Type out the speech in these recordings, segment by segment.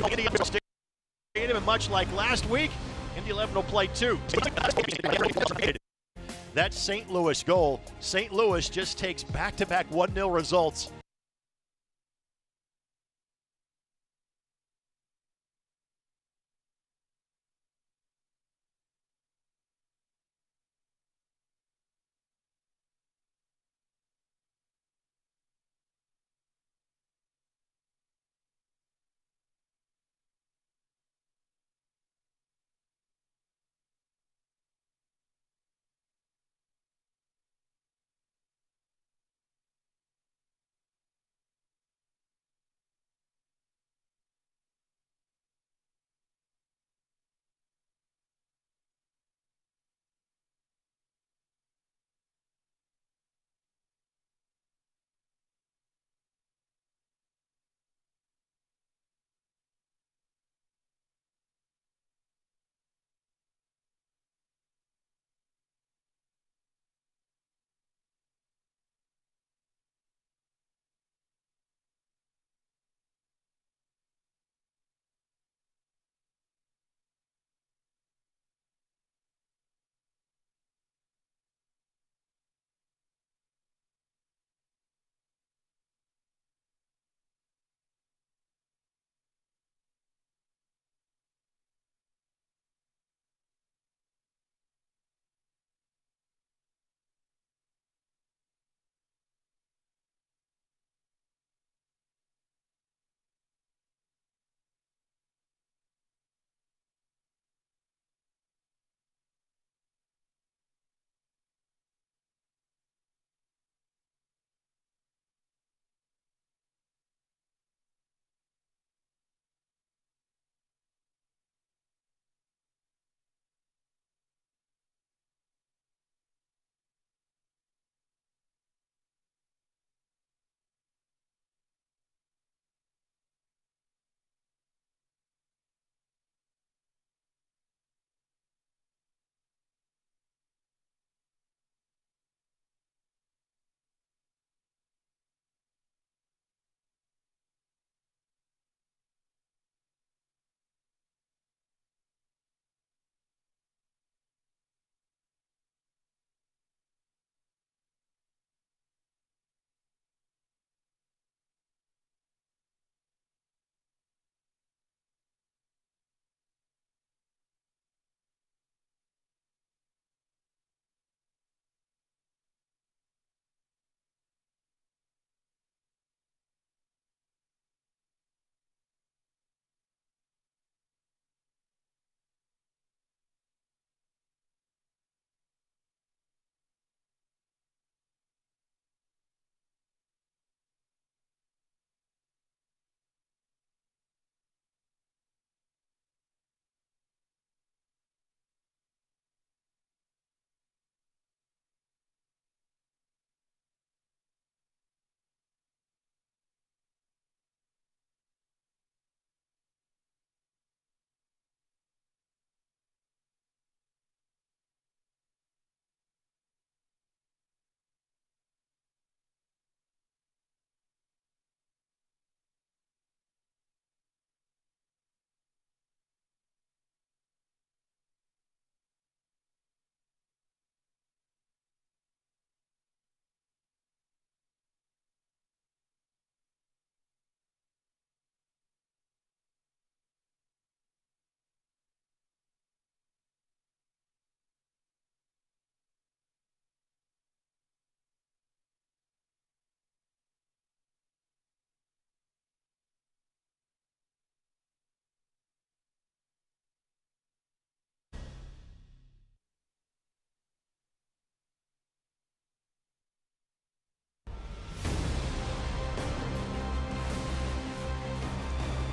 Stadium, and much like last week, Indy 11 will play 2. That St. Louis goal. St. Louis just takes back-to-back 1-0 results.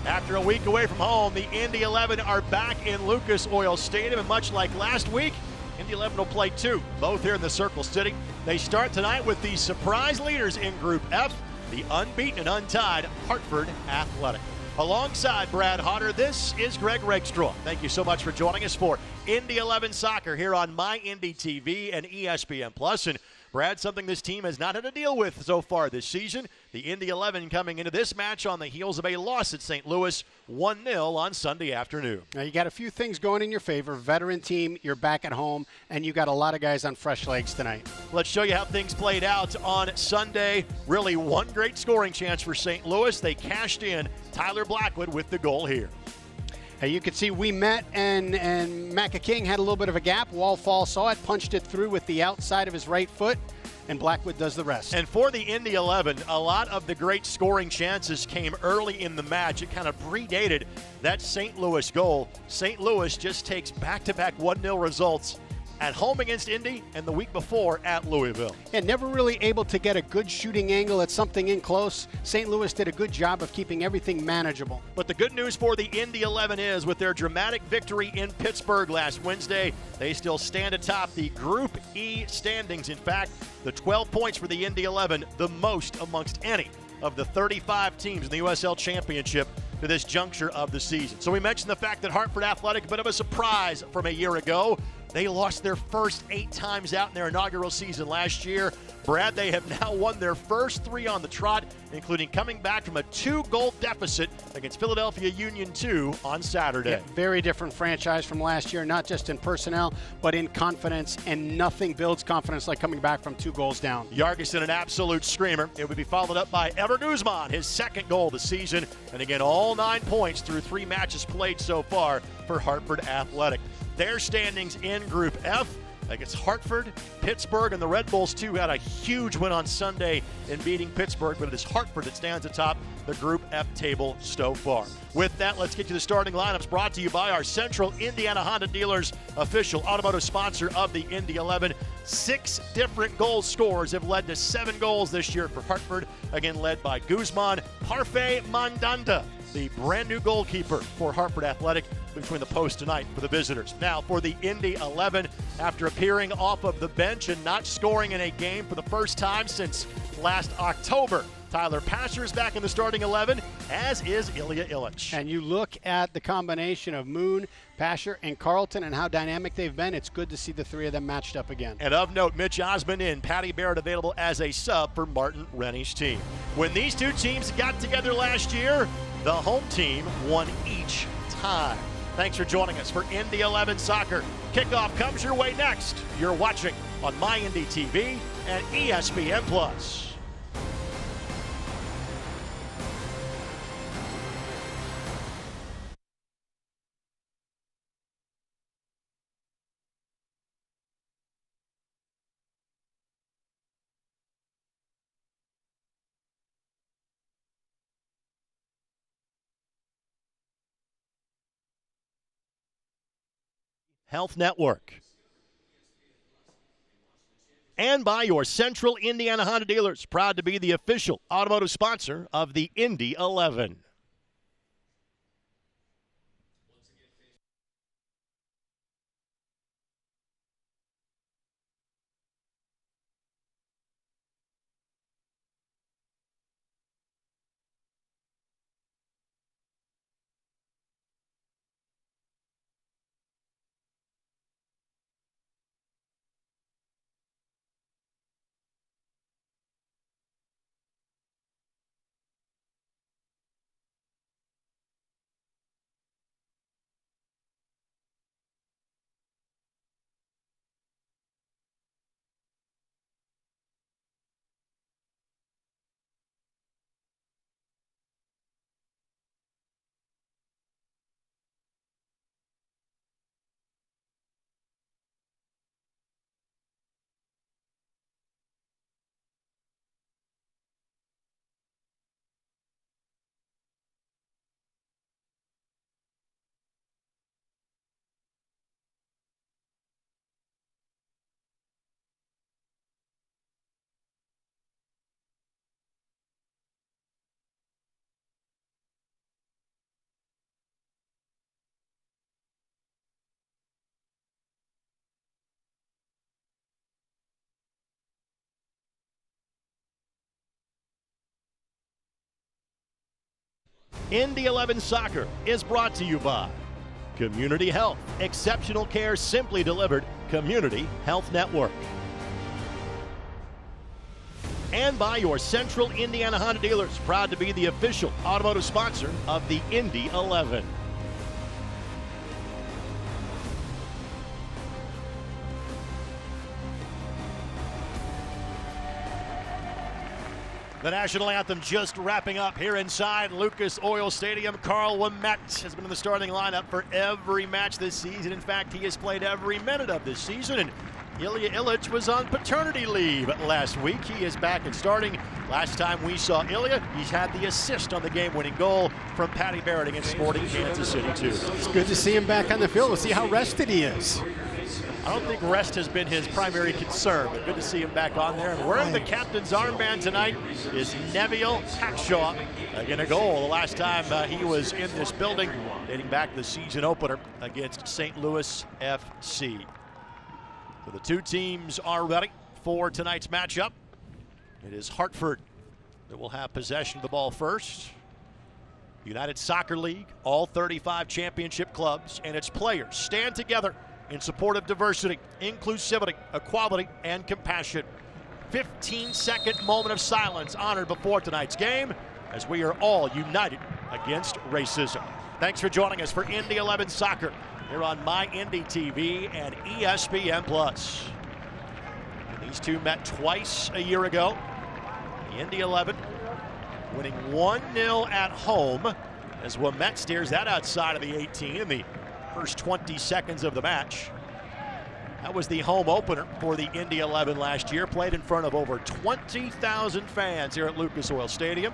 After a week away from home, the Indy 11 are back in Lucas Oil Stadium, and much like last week, Indy 11 will play 2, both here in the Circle City. They start tonight with the surprise leaders in Group F, the unbeaten and untied Hartford Athletic. Alongside Brad Hodder, this is Greg Regstraw. Thank you so much for joining us for Indy 11 Soccer here on My Indy TV and ESPN Plus. And Brad, something this team has not had to deal with so far this season. The Indy 11 coming into this match on the heels of a loss at St. Louis, 1-0 on Sunday afternoon. Now you got a few things going in your favor. Veteran team, you're back at home, and you got a lot of guys on fresh legs tonight. Let's show you how things played out on Sunday. Really one great scoring chance for St. Louis. They cashed in. Tyler Blackwood with the goal here. Hey, you could see we met, and Macca King had a little bit of a gap. Wallfall saw it, punched it through with the outside of his right foot, and Blackwood does the rest. And for the Indy 11, a lot of the great scoring chances came early in the match. It kind of predated that St. Louis goal. St. Louis just takes back-to-back 1-0 results at home against Indy and the week before at Louisville. And never really able to get a good shooting angle at something in close. St. Louis did a good job of keeping everything manageable. But the good news for the Indy 11 is with their dramatic victory in Pittsburgh last Wednesday, they still stand atop the Group E standings. In fact, the 12 points for the Indy 11, the most amongst any of the 35 teams in the USL Championship to this juncture of the season. So we mentioned the fact that Hartford Athletic, a bit of a surprise from a year ago. They lost their first 8 times out in their inaugural season last year. Brad, they have now won their first 3 on the trot, including coming back from a 2-goal deficit against Philadelphia Union 2 on Saturday. Yeah, very different franchise from last year, not just in personnel, but in confidence, and nothing builds confidence like coming back from 2 goals down. Yargison, an absolute screamer. It would be followed up by Ever Guzman, his second goal of the season. And again, all 9 points through 3 matches played so far for Hartford Athletic. Their standings in Group F against Hartford, Pittsburgh, and the Red Bulls, too, had a huge win on Sunday in beating Pittsburgh, but it is Hartford that stands atop the Group F table so far. With that, let's get to the starting lineups brought to you by our Central Indiana Honda Dealers, official automotive sponsor of the Indy 11. 6 different goal scorers have led to 7 goals this year for Hartford, again led by Guzman. Parfait Mandanda, the brand new goalkeeper for Hartford Athletic, between the posts tonight for the visitors. Now for the Indy 11, after appearing off of the bench and not scoring in a game for the first time since last October, Tyler Pasher is back in the starting 11, as is Ilya Illich. And you look at the combination of Moon, Pasher, and Carlton and how dynamic they've been. It's good to see the 3 of them matched up again. And of note, Mitch Osmond in, Patty Barrett available as a sub for Martin Rennie's team. When these 2 teams got together last year, the home team won each time. Thanks for joining us for Indy 11 Soccer. Kickoff comes your way next. You're watching on MyIndy TV and ESPN+. Health Network. And by your Central Indiana Honda Dealers, proud to be the official automotive sponsor of the Indy 11. Indy 11 Soccer is brought to you by Community Health. Exceptional care simply delivered. Community Health Network. and by your Central Indiana Honda dealers. Proud to be the official automotive sponsor of the Indy 11. The national anthem just wrapping up here inside Lucas Oil Stadium. Carl Ouimet has been in the starting lineup for every match this season. In fact, he has played every minute of this season. And Ilya Illich was on paternity leave last week. He is back and starting. Last time we saw Ilya, he's had the assist on the game-winning goal from Patty Barrett against Sporting Kansas City, too. It's good to see him back on the field. We'll see how rested he is. I don't think rest has been his primary concern, but good to see him back on there. And wearing the captain's armband tonight is Neville Hackshaw. Again, a goal the last time he was in this building, dating back to the season opener against St. Louis FC. So the two teams are ready for tonight's matchup. It is Hartford that will have possession of the ball first. United Soccer League, all 35 championship clubs and its players stand together in support of diversity, inclusivity, equality, and compassion. 15-second moment of silence honored before tonight's game as we are all united against racism. Thanks for joining us for Indy 11 Soccer here on My Indy TV and ESPN+. These two met twice a year ago. The Indy 11 winning 1-0 at home as Ouimet steers that outside of the 18 in the first 20 seconds of the match. That was the home opener for the Indy 11 last year, played in front of over 20,000 fans here at Lucas Oil Stadium.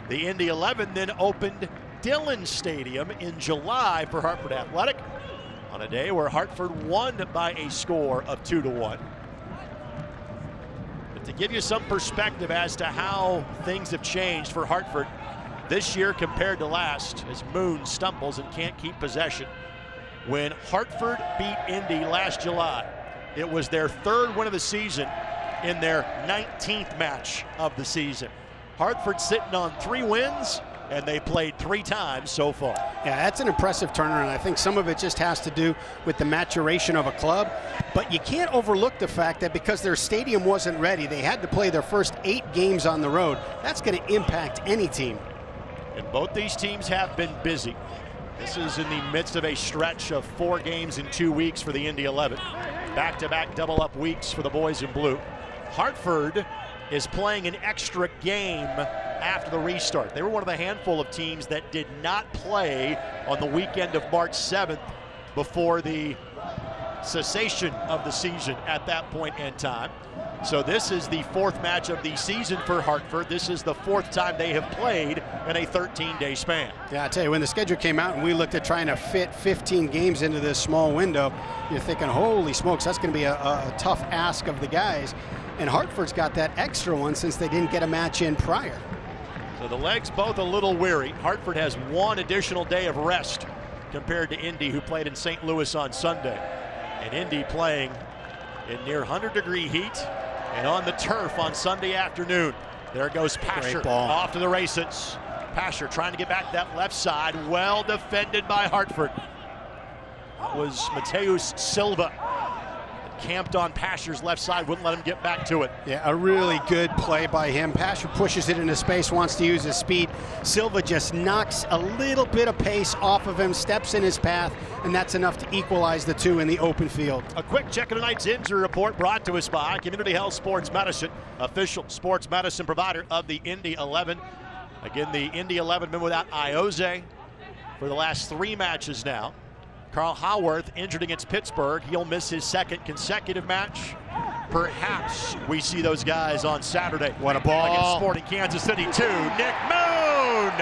The Indy 11 then opened Dillon Stadium in July for Hartford Athletic on a day where Hartford won by a score of 2-1. But to give you some perspective as to how things have changed for Hartford this year compared to last, as Moon stumbles and can't keep possession. When Hartford beat Indy last July, it was their third win of the season in their 19th match of the season. Hartford sitting on 3 wins, and they played 3 times so far. Yeah, that's an impressive turnaround. I think some of it just has to do with the maturation of a club, but you can't overlook the fact that because their stadium wasn't ready, they had to play their first 8 games on the road. That's going to impact any team. And both these teams have been busy. This is in the midst of a stretch of 4 games in 2 weeks for the Indy 11. Back-to-back double-up weeks for the boys in blue. Hartford is playing an extra game after the restart. They were one of the handful of teams that did not play on the weekend of March 7th before the cessation of the season at that point in time. So this is the 4th match of the season for Hartford. This is the 4th time they have played in a 13-day span. Yeah, I tell you, when the schedule came out and we looked at trying to fit 15 games into this small window, you're thinking, holy smokes, that's going to be a tough ask of the guys. And Hartford's got that extra one since they didn't get a match in prior. So the legs both a little weary. Hartford has 1 additional day of rest compared to Indy, who played in St. Louis on Sunday. And Indy playing in near 100-degree heat and on the turf on Sunday afternoon. There goes Pasher off to the races. Pasher trying to get back that left side. Well defended by Hartford. That was Mateus Silva. Camped on Pasher's left side, wouldn't let him get back to it. Yeah, a really good play by him. Pasher pushes it into space, wants to use his speed. Silva just knocks a little bit of pace off of him, steps in his path, and that's enough to equalize the 2 in the open field. A quick check of tonight's injury report brought to us by Community Health Sports Medicine, official sports medicine provider of the Indy 11. Again, the Indy 11 been without Ioze for the last 3 matches now. Carl Haworth injured against Pittsburgh. He'll miss his 2nd consecutive match. Perhaps we see those guys on Saturday. What a ball. Against Sporting Kansas City 2. Nick Moon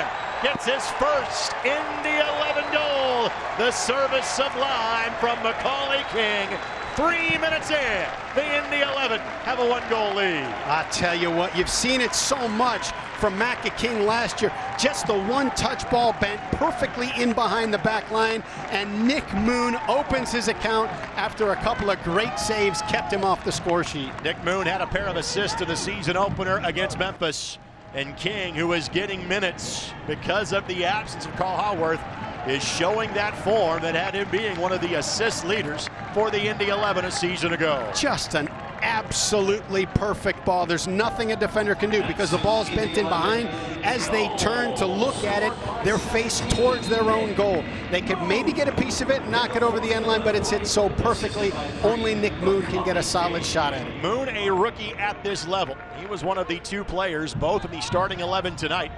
gets his first Indy 11 goal. The service sublime from Macaulay King. 3 minutes in, the Indy 11 have a 1-goal lead. I tell you what, you've seen it so much from King last year. Just the 1-touch ball bent perfectly in behind the back line, and Nick Moon opens his account after a couple of great saves kept him off the score sheet. Nick Moon had a pair of assists in the season opener against Memphis, and King, who is getting minutes because of the absence of Carl Haworth, is showing that form that had him being one of the assist leaders for the Indy 11 a season ago. Just an absolutely perfect ball. There's nothing a defender can do because the ball's bent in behind. As they turn to look at it, they're faced towards their own goal. They could maybe get a piece of it and knock it over the end line, but it's hit so perfectly, only Nick Moon can get a solid shot at it. Moon, a rookie at this level. He was one of the 2 players, both in the starting 11 tonight,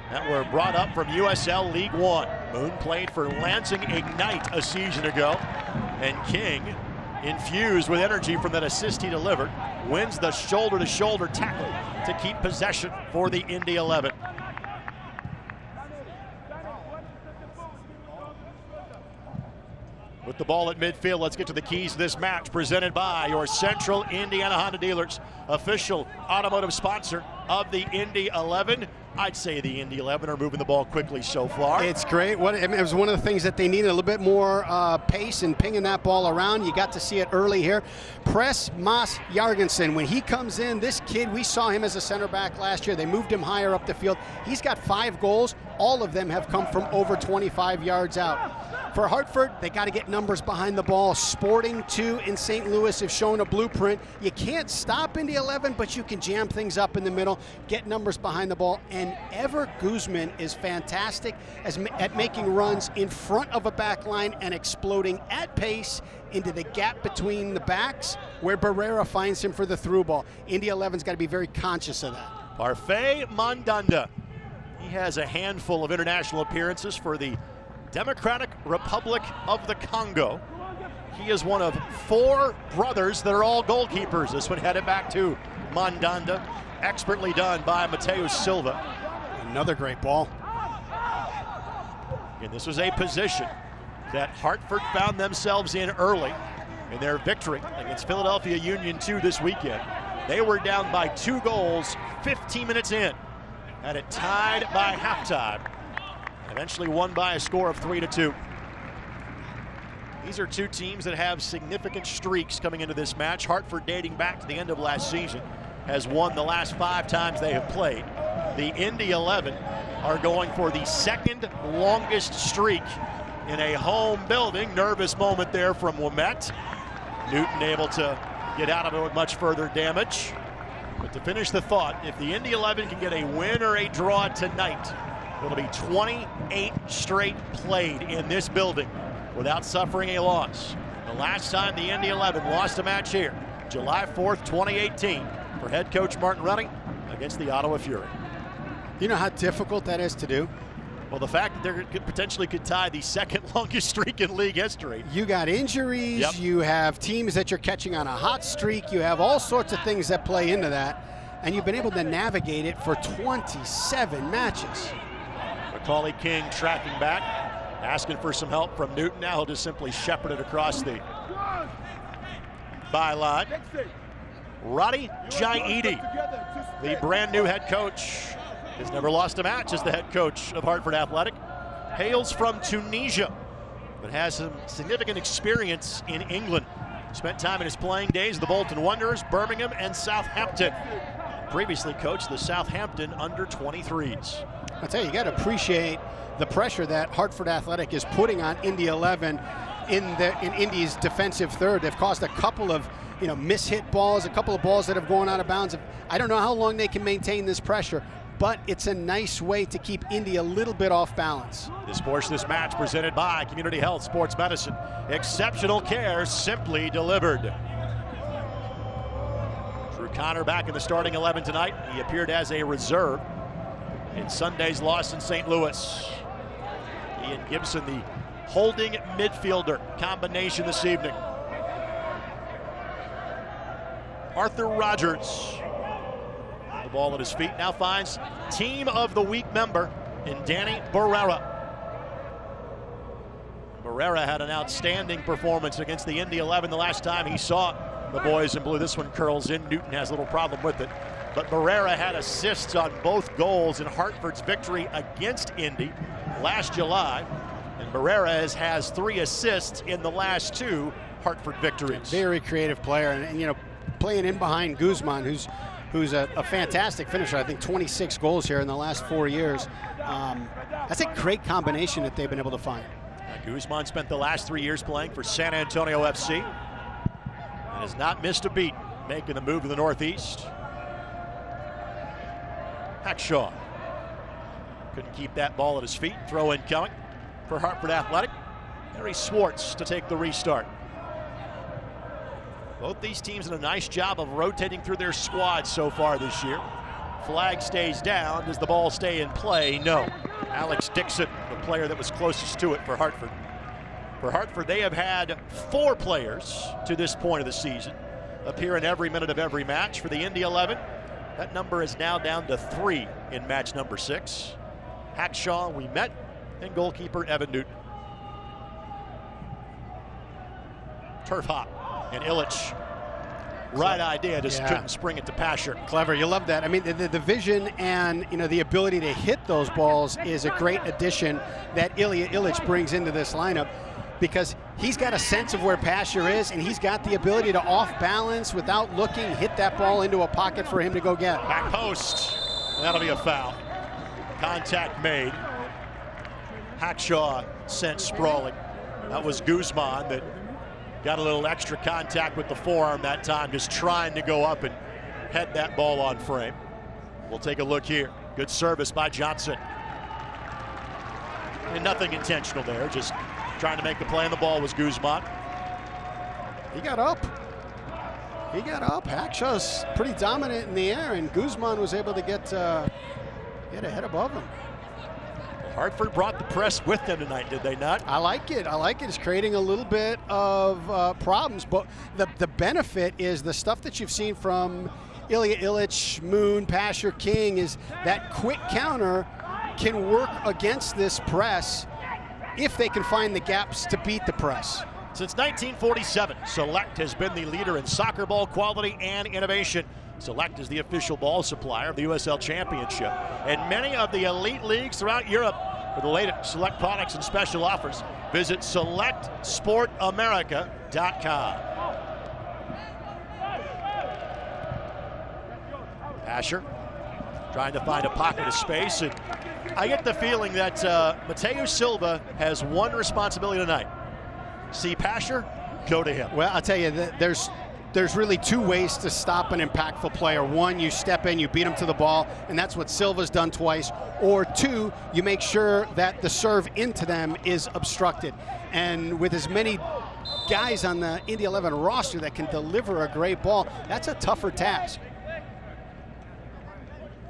that were brought up from USL League One. Moon played for Lansing Ignite a season ago, and King, infused with energy from that assist he delivered, wins the shoulder-to-shoulder tackle to keep possession for the Indy 11. With the ball at midfield, let's get to the keys to this match, presented by your Central Indiana Honda dealers, official automotive sponsor of the Indy 11. I'd say the Indy 11 are moving the ball quickly so far. It's great. It was one of the things that they needed, a little bit more pace and pinging that ball around. You got to see it early here. Press Mas Jargensen, when he comes in, this kid, we saw him as a center back last year. They moved him higher up the field. He's got 5 goals. All of them have come from over 25 yards out. For Hartford, they got to get numbers behind the ball. Sporting 2 in St. Louis have shown a blueprint. You can't stop Indy 11, but you can jam things up in the middle, get numbers behind the ball. And Ever Guzman is fantastic at making runs in front of a back line and exploding at pace into the gap between the backs where Barrera finds him for the through ball. Indy 11's got to be very conscious of that. Parfait Mandanda. He has a handful of international appearances for the Democratic Republic of the Congo. He is one of 4 brothers that are all goalkeepers. This one headed back to Mandanda. Expertly done by Mateus Silva. Another great ball. And this was a position that Hartford found themselves in early in their victory against Philadelphia Union 2 this weekend. They were down by 2 goals 15 minutes in. Had it tied by halftime. Eventually won by a score of 3-2. These are 2 teams that have significant streaks coming into this match. Hartford, dating back to the end of last season, has won the last 5 times they have played. The Indy 11 are going for the 2nd longest streak in a home building. Nervous moment there from Ouimet. Newton able to get out of it with much further damage. But to finish the thought, if the Indy 11 can get a win or a draw tonight, it'll be 28 straight played in this building without suffering a loss. The last time the Indy 11 lost a match here, July 4th, 2018, for head coach Martin Running against the Ottawa Fury. You know how difficult that is to do? Well, the fact that they potentially could tie the 2nd longest streak in league history. You got injuries, You have teams that you're catching on a hot streak, you have all sorts of things that play into that, and you've been able to navigate it for 27 matches. Macaulay King tracking back, asking for some help from Newton. Now he'll just simply shepherd it across the byline. Roddy Jaidi, the brand new head coach, has never lost a match as the head coach of Hartford Athletic. Hails from Tunisia, but has some significant experience in England. Spent time in his playing days the Bolton Wanderers, Birmingham, and Southampton. Previously coached the Southampton under-23s. I tell you, you got to appreciate the pressure that Hartford Athletic is putting on Indy 11 in Indy's defensive third. They've caused a couple of mishit balls, a couple of balls that have gone out of bounds. I don't know how long they can maintain this pressure, but it's a nice way to keep Indy a little bit off balance. This portion of this match presented by Community Health Sports Medicine. Exceptional care simply delivered. Drew Connor back in the starting 11 tonight. He appeared as a reserve in Sunday's loss in St. Louis. Ian Gibson, the holding midfielder combination this evening. Arthur Rogers, the ball at his feet, now finds Team of the Week member in Danny Barrera. Barrera had an outstanding performance against the Indy 11 the last time he saw the boys in blue. This one curls in. Newton has a little problem with it. But Barrera had assists on both goals in Hartford's victory against Indy last July. And Barrera has 3 assists in the last 2 Hartford victories. Very creative player, and playing in behind Guzman, who's a fantastic finisher. I think 26 goals here in the last 4 years. That's a great combination that they've been able to find. Guzman spent the last 3 years playing for San Antonio FC and has not missed a beat making the move to the northeast. Hackshaw couldn't keep that ball at his feet. Throw in coming for Hartford Athletic. Harry Swartz to take the restart. Both these teams did a nice job of rotating through their squads so far this year. Flag stays down. Does the ball stay in play? No. Alex Dixon, the player that was closest to it for Hartford. For Hartford, they have had 4 players to this point of the season appear in every minute of every match. For the Indy 11, that number is now down to 3 in match number 6. Hackshaw, we met, and goalkeeper Evan Newton. Turf hop, and Illich. Right idea, just couldn't spring it to Pasher. Clever, you love that. I mean, the vision and the ability to hit those balls is a great addition that Illich brings into this lineup, because he's got a sense of where Pasher is, and he's got the ability to off balance without looking, hit that ball into a pocket for him to go get. Back post, that'll be a foul. Contact made. Hackshaw sent sprawling. That was Guzman that got a little extra contact with the forearm that time, just trying to go up and head that ball on frame. We'll take a look here. Good service by Johnson. And nothing intentional there, just trying to make the play, and the ball was Guzman. He got up. He got up. Hackshaw's pretty dominant in the air, and Guzman was able to get a head above him. Hartford brought the press with them tonight, did they not? I like it. I like it. It's creating a little bit of problems, but the benefit is the stuff that you've seen from Ilya Illich, Moon, Pasher, King, is that quick counter can work against this press if they can find the gaps to beat the press. Since 1947, Select has been the leader in soccer ball quality and innovation. Select is the official ball supplier of the USL Championship and many of the elite leagues throughout Europe. For the latest Select products and special offers, visit SelectSportAmerica.com. Asher trying to find a pocket of space, and I get the feeling that Mateo Silva has one responsibility tonight. See Pasher, go to him. Well, I'll tell you, there's really 2 ways to stop an impactful player. 1, you step in, you beat him to the ball, and that's what Silva's done twice. Or 2, you make sure that the serve into them is obstructed. And with as many guys on the Indy 11 roster that can deliver a great ball, that's a tougher task.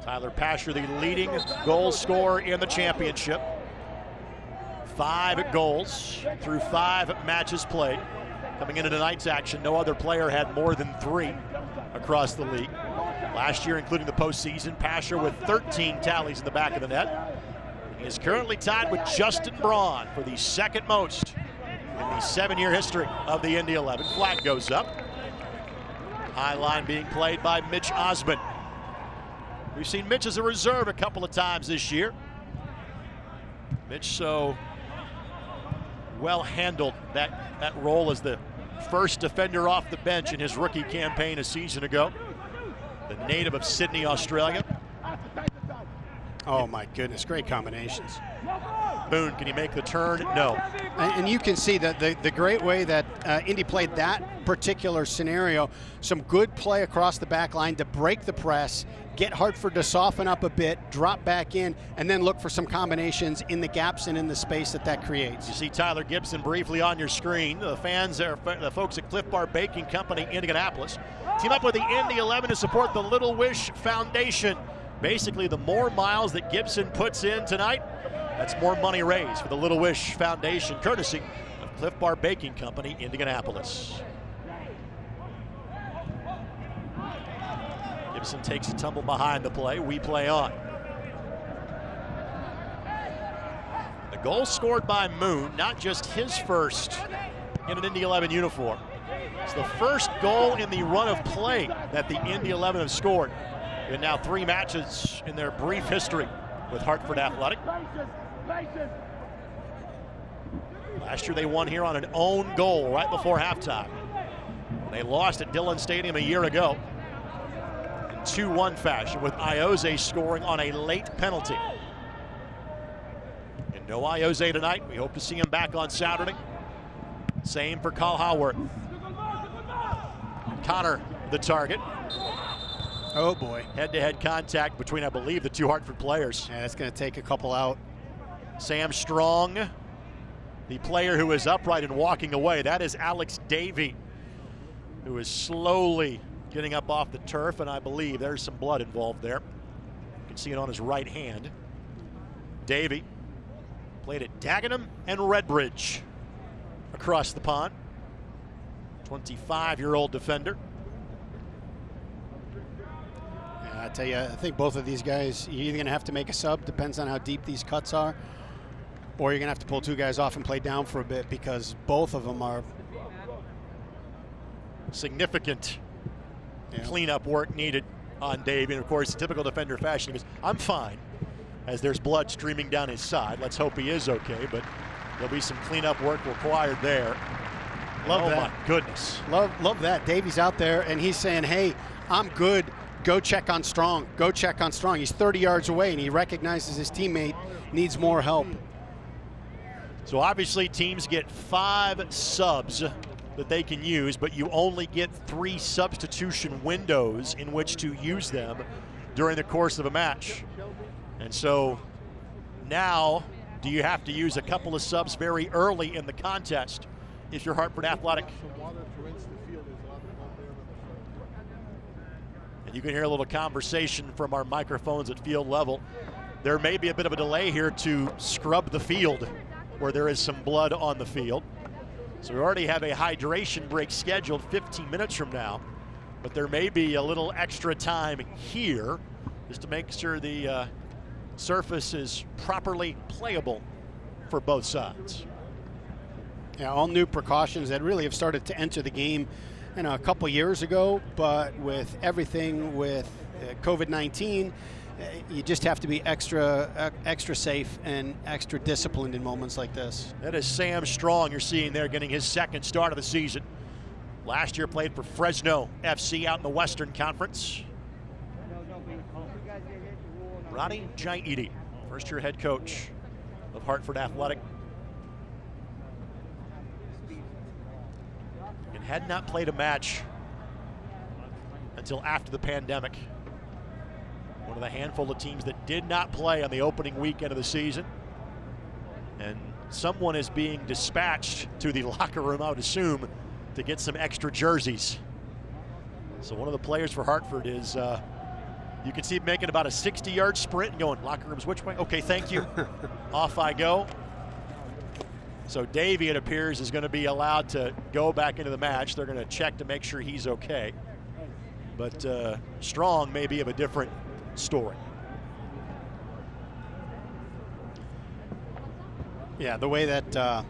Tyler Pasher, the leading goal scorer in the championship. 5 goals through 5 matches played. Coming into tonight's action, no other player had more than 3 across the league. Last year, including the postseason, Pasher with 13 tallies in the back of the net. He is currently tied with Justin Braun for the second most in the 7-year history of the Indy 11. Flag goes up. High line being played by Mitch Osmond. We've seen Mitch as a reserve a couple of times this year. Mitch so well handled that role as the first defender off the bench in his rookie campaign a season ago. The native of Sydney, Australia. Oh my goodness, great combinations. Boone, can he make the turn? No. And you can see that the great way that Indy played that particular scenario. Some good play across the back line to break the press, get Hartford to soften up a bit, drop back in, and then look for some combinations in the gaps and in the space that creates. You see Tyler Gibson briefly on your screen. The fans are the folks at Cliff Bar Baking Company, Indianapolis. Team up with the Indy 11 to support the Little Wish Foundation. Basically, the more miles that Gibson puts in tonight, that's more money raised for the Little Wish Foundation, courtesy of Cliff Bar Baking Company, Indianapolis. Gibson takes a tumble behind the play. We play on. The goal scored by Moon, not just his first in an Indy 11 uniform. It's the first goal in the run of play that the Indy 11 have scored in now 3 matches in their brief history with Hartford Athletic. Last year they won here on an own goal right before halftime. They lost at Dillon Stadium a year ago in 2-1 fashion, with Ioze scoring on a late penalty. And no Ioze tonight. We hope to see him back on Saturday. Same for Carl Howarth. Connor the target. Oh boy. Head-to-head contact between, I believe, the two Hartford players. Yeah, that's going to take a couple out. Sam Strong, the player who is upright and walking away. That is Alex Davey, who is slowly getting up off the turf, and I believe there's some blood involved there. You can see it on his right hand. Davey played at Dagenham and Redbridge across the pond. 25-year-old defender. I tell you, I think both of these guys, you're either going to have to make a sub, depends on how deep these cuts are, or you're going to have to pull two guys off and play down for a bit, because both of them are significant cleanup work needed on Davey. And of course, typical defender fashion, he goes, I'm fine, as there's blood streaming down his side. Let's hope he is okay, but there'll be some cleanup work required there. Love that. Oh my goodness. Love that. Davey's out there and he's saying, hey, I'm good. Go check on Strong. Go check on Strong. He's 30 yards away and he recognizes his teammate needs more help. So obviously teams get 5 subs that they can use, but you only get 3 substitution windows in which to use them during the course of a match. And so now, do you have to use a couple of subs very early in the contest if you're Hartford Athletic? And you can hear a little conversation from our microphones at field level. There may be a bit of a delay here to scrub the field where there is some blood on the field. So we already have a hydration break scheduled 15 minutes from now, but there may be a little extra time here just to make sure the surface is properly playable for both sides. Yeah, all new precautions that really have started to enter the game a couple years ago, but with everything with COVID-19, you just have to be extra safe and extra disciplined in moments like this. That is Sam Strong you're seeing there, getting his second start of the season. Last year played for Fresno FC out in the Western Conference. Ronnie Giaiti, first-year head coach of Hartford Athletic. And had not played a match until after the pandemic. One of the handful of teams that did not play on the opening weekend of the season. And someone is being dispatched to the locker room, I would assume, to get some extra jerseys. So one of the players for Hartford is, you can see him making about a 60-yard sprint and going, locker rooms which way? Okay, thank you. Off I go. So Davey, it appears, is going to be allowed to go back into the match. They're going to check to make sure he's okay. But Strong may be of a different story. Yeah, the way that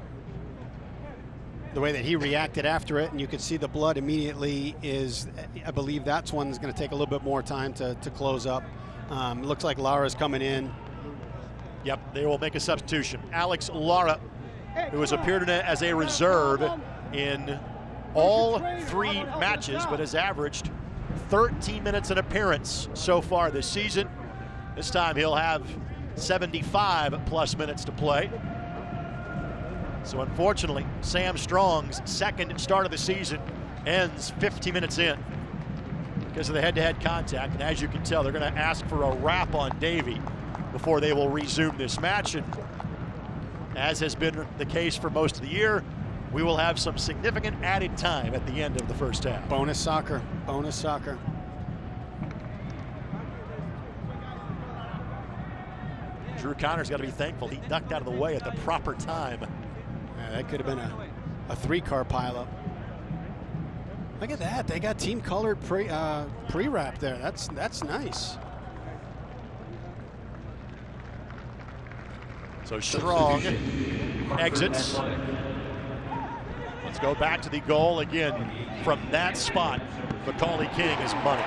he reacted after it, and you could see the blood immediately, is, I believe that's one that's going to take a little bit more time to close up. Looks like Lara's coming in. Yep, they will make a substitution. Alex Lara, who has appeared in it as a reserve in all 3 matches, but has averaged 13 minutes an appearance so far this season. This time he'll have 75+ minutes to play. So unfortunately, Sam Strong's second start of the season ends 50 minutes in because of the head-to-head contact. And as you can tell, they're going to ask for a wrap on Davey before they will resume this match. And as has been the case for most of the year, we will have some significant added time at the end of the first half. Bonus soccer, bonus soccer. Drew Connor's got to be thankful he ducked out of the way at the proper time. Yeah, that could have been a 3-car pileup. Look at that, they got team colored pre-wrap there. That's nice. So Strong exits. Let's go back to the goal again. From that spot, Macaulay King is money.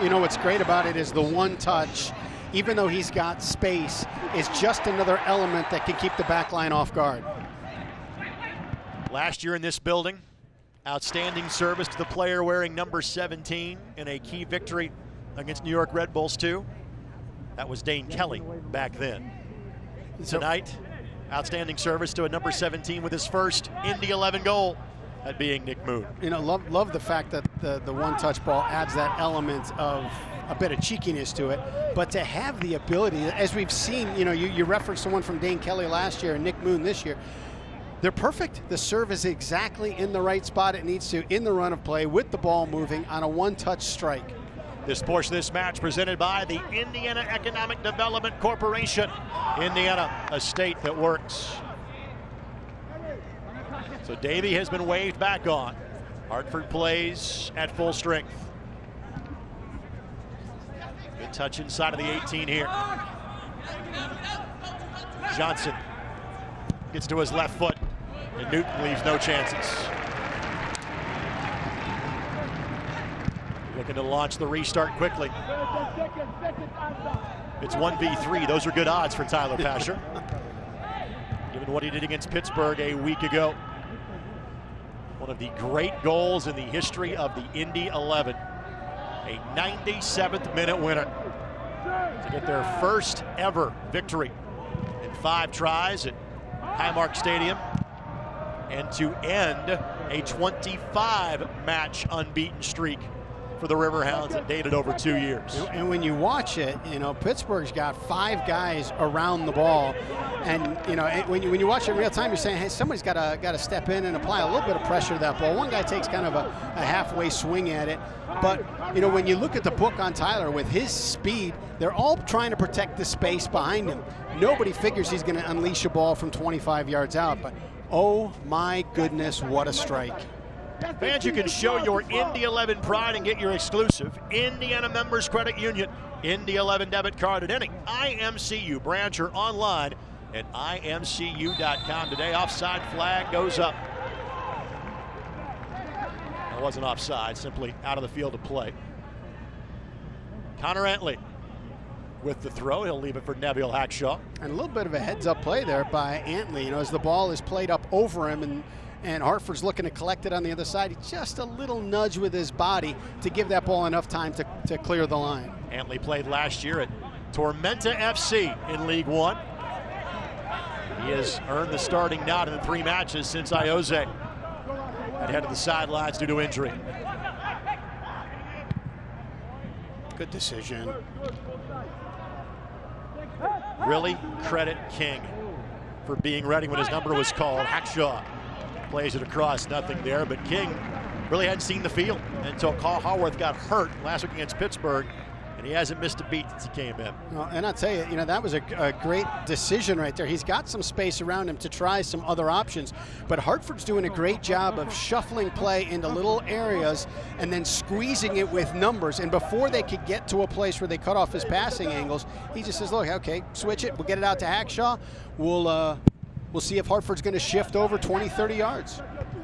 You know what's great about it is the one touch, even though he's got space, is just another element that can keep the back line off guard. Last year in this building, outstanding service to the player wearing number 17 in a key victory against New York Red Bulls 2. That was Dane Kelly back then. Tonight, outstanding service to a number 17 with his first Indy 11 goal that being Nick Moon. You know, love the fact that the one-touch ball adds that element of a bit of cheekiness to it, but to have the ability, as we've seen, you know, you referenced the one from Dane Kelly last year and Nick Moon this year. They're perfect. The serve is exactly in the right spot it needs to in the run of play with the ball moving on a one-touch strike. This portion of this match presented by the Indiana Economic Development Corporation. Indiana, a state that works. So Davey has been waved back on. Hartford plays at full strength. Good touch inside of the 18 here. Johnson gets to his left foot, and Newton leaves no chances. Looking to launch the restart quickly. It's 1v3. Those are good odds for Tyler Pasher, given what he did against Pittsburgh a week ago. One of the great goals in the history of the Indy 11. A 97th minute winner to get their first ever victory in 5 tries at Highmark Stadium, and to end a 25-match unbeaten streak for the Riverhounds that dated over 2 years. And when you watch it, you know, Pittsburgh's got 5 guys around the ball, and you know, when you watch it in real time, you're saying, hey, somebody's got to step in and apply a little bit of pressure to that ball. One guy takes kind of a halfway swing at it, but you know, when you look at the book on Tyler with his speed, they're all trying to protect the space behind him. Nobody figures he's going to unleash a ball from 25 yards out, but oh my goodness, what a strike. Fans, you can show your Indy 11 pride and get your exclusive Indiana Members Credit Union Indy 11 debit card at any IMCU branch or online at imcu.com today. Offside flag goes up. It wasn't offside, simply out of the field of play. Connor Antley with the throw. He'll leave it for Neville Hackshaw. And a little bit of a heads-up play there by Antley, you know, as the ball is played up over him, and Hartford's looking to collect it on the other side. Just a little nudge with his body to give that ball enough time to clear the line. Antley played last year at Tormenta FC in League One. He has earned the starting nod in 3 matches since Ioze had headed the sidelines due to injury. Good decision. Really credit King for being ready when his number was called. Hackshaw plays it across, nothing there, but King really hadn't seen the field until Carl Haworth got hurt last week against Pittsburgh, and he hasn't missed a beat since he came in. Well, and I'll tell you, you know, that was a great decision right there. He's got some space around him to try some other options, but Hartford's doing a great job of shuffling play into little areas and then squeezing it with numbers, and before they could get to a place where they cut off his passing angles, he just says, look, okay, switch it, we'll get it out to Hackshaw, we'll see if Hartford's going to shift over 20, 30 yards.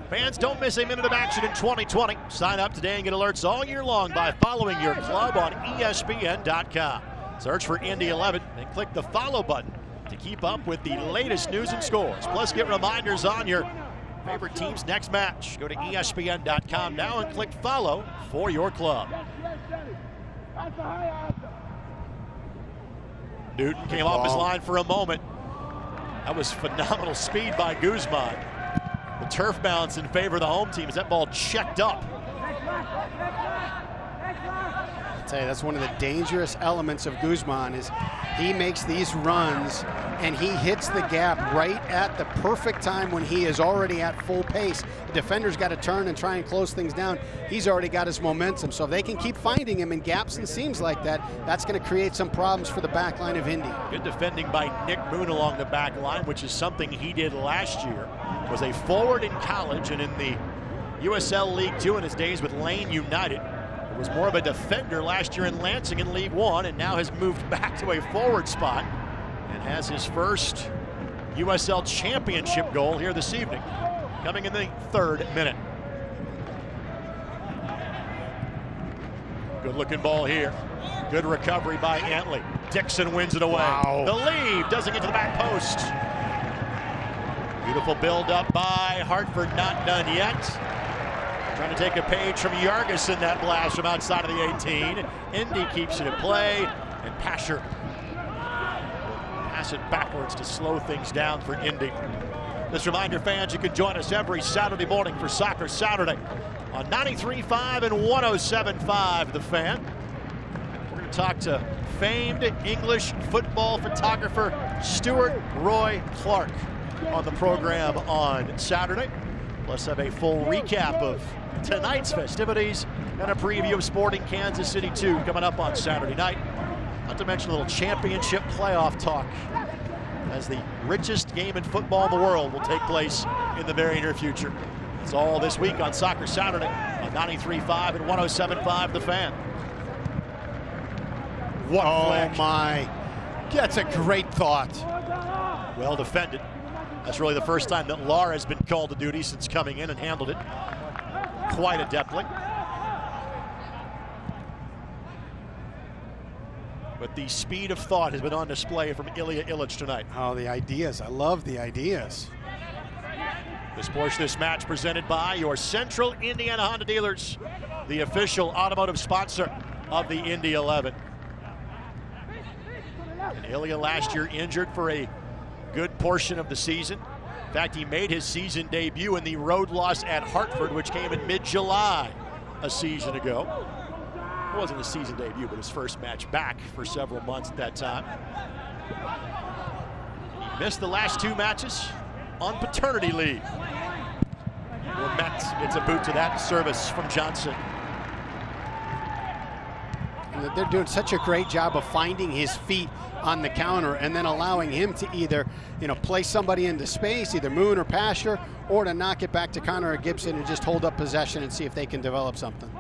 Fans, don't miss a minute of action in 2020. Sign up today and get alerts all year long by following your club on ESPN.com. Search for Indy 11 and click the follow button to keep up with the latest news and scores. Plus, get reminders on your favorite team's next match. Go to ESPN.com now and click follow for your club. Newton came off his line for a moment. That was phenomenal speed by Guzman. The turf bounce in favor of the home team as that ball checked up. I'll tell you, that's one of the dangerous elements of Guzman is he makes these runs and he hits the gap right at the perfect time when he is already at full pace. The defender's got to turn and try and close things down. He's already got his momentum. So if they can keep finding him in gaps and seams like that, that's going to create some problems for the back line of Indy. Good defending by Nick Moon along the back line, which is something he did last year. Was a forward in college and in the USL League 2 in his days with Lane United. Was more of a defender last year in Lansing in League One, and now has moved back to a forward spot and has his first USL Championship goal here this evening, coming in the 3rd minute. Good looking ball here. Good recovery by Antley. Dixon wins it away. Wow. The lead doesn't get to the back post. Beautiful build up by Hartford, not done yet. Trying to take a page from Yargis in that blast from outside of the 18. Indy keeps it in play, and Pasher will pass it backwards to slow things down for Indy. Just reminder, fans, you can join us every Saturday morning for Soccer Saturday on 93.5 and 107.5 The Fan. We're going to talk to famed English football photographer Stuart Roy Clark on the program on Saturday. Plus have a full recap of tonight's festivities and a preview of Sporting Kansas City 2 coming up on Saturday night. Not to mention a little championship playoff talk, as the richest game in football in the world will take place in the very near future. It's all this week on Soccer Saturday on 93.5 and 107.5 The Fan. What flag. My, that's a great thought. Well defended. That's really the first time that Lara has been called to duty since coming in and handled it quite adeptly. But the speed of thought has been on display from Ilya Ilic tonight. Oh, the ideas. I love the ideas. This portion of this match presented by your Central Indiana Honda dealers, the official automotive sponsor of the Indy 11. And Ilya last year injured for a good portion of the season. In fact, he made his season debut in the road loss at Hartford, which came in mid-July a season ago. It wasn't his season debut, but his first match back for several months at that time. He missed the last two matches on paternity leave. Met gets a boot to that service from Johnson. And they're doing such a great job of finding his feet on the counter and then allowing him to either, play somebody into space, either Moon or Pasher, or to knock it back to Connor or Gibson and just hold up possession and see if they can develop something.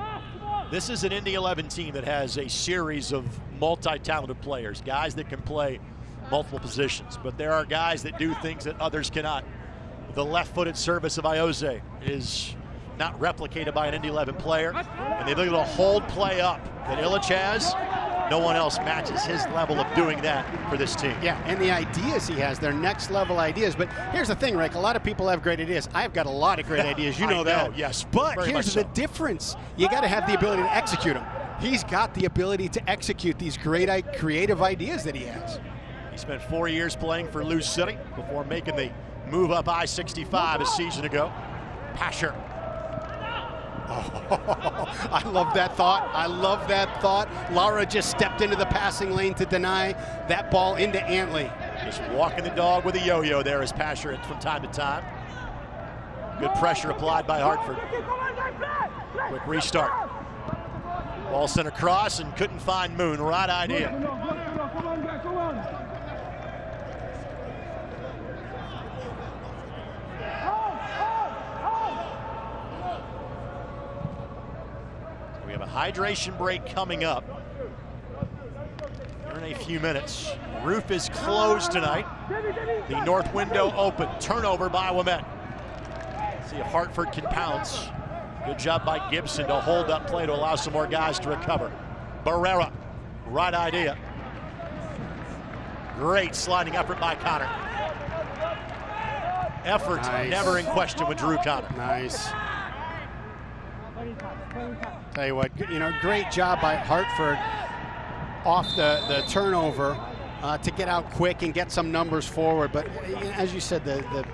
This is an Indy 11 team that has a series of multi-talented players, guys that can play multiple positions, but there are guys that do things that others cannot. The left-footed service of Ioze is not replicated by an Indy 11 player, and the ability to hold play up that Ilic has, no one else matches his level of doing that for this team. Yeah, and the ideas he has, they're next level ideas. But here's the thing, Rick, a lot of people have great ideas. I've got a lot of great ideas, you know that. Yes, but here's the difference. You got to have the ability to execute them. He's got the ability to execute these great creative ideas that he has. He spent 4 years playing for Lou City before making the move up I-65 a season ago. Pasher. Oh, I love that thought. I love that thought. Lara just stepped into the passing lane to deny that ball into Antley. Just walking the dog with a yo-yo there as Pasher from time to time. Good pressure applied by Hartford. Quick restart. Ball sent across and couldn't find Moon. Right idea. We have a hydration break coming up here in a few minutes. Roof is closed tonight. The north window open. Turnover by Ouimet. See if Hartford can pounce. Good job by Gibson to hold up play to allow some more guys to recover. Barrera, right idea. Great sliding effort by Connor. Effort nice. Never in question with Drew Connor. Nice. Tell you what, great job by Hartford off the turnover to get out quick and get some numbers forward. But as you said, the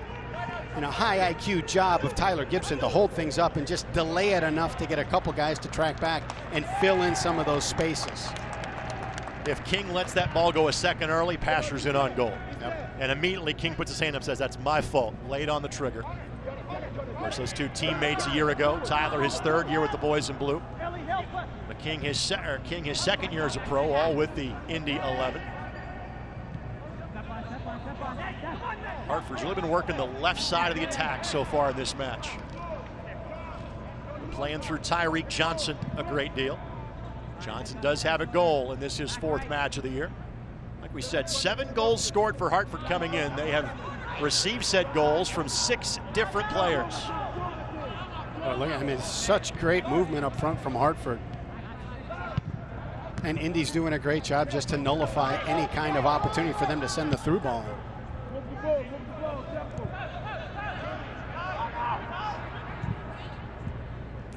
high IQ job of Tyler Gibson to hold things up and just delay it enough to get a couple guys to track back and fill in some of those spaces. If King lets that ball go a second early, Pasher's in on goal. Yep. And immediately King puts his hand up and says, that's my fault. Laid on the trigger. Of course, those two teammates a year ago. Tyler, his third year with the boys in blue. But King, his second year as a pro, all with the Indy 11. Hartford's really been working the left side of the attack so far in this match. Playing through Tyreek Johnson a great deal. Johnson does have a goal, and this is his fourth match of the year. Like we said, 7 goals scored for Hartford coming in. They have received said goals from 6 different players. It's such great movement up front from Hartford. And Indy's doing a great job just to nullify any kind of opportunity for them to send the through ball.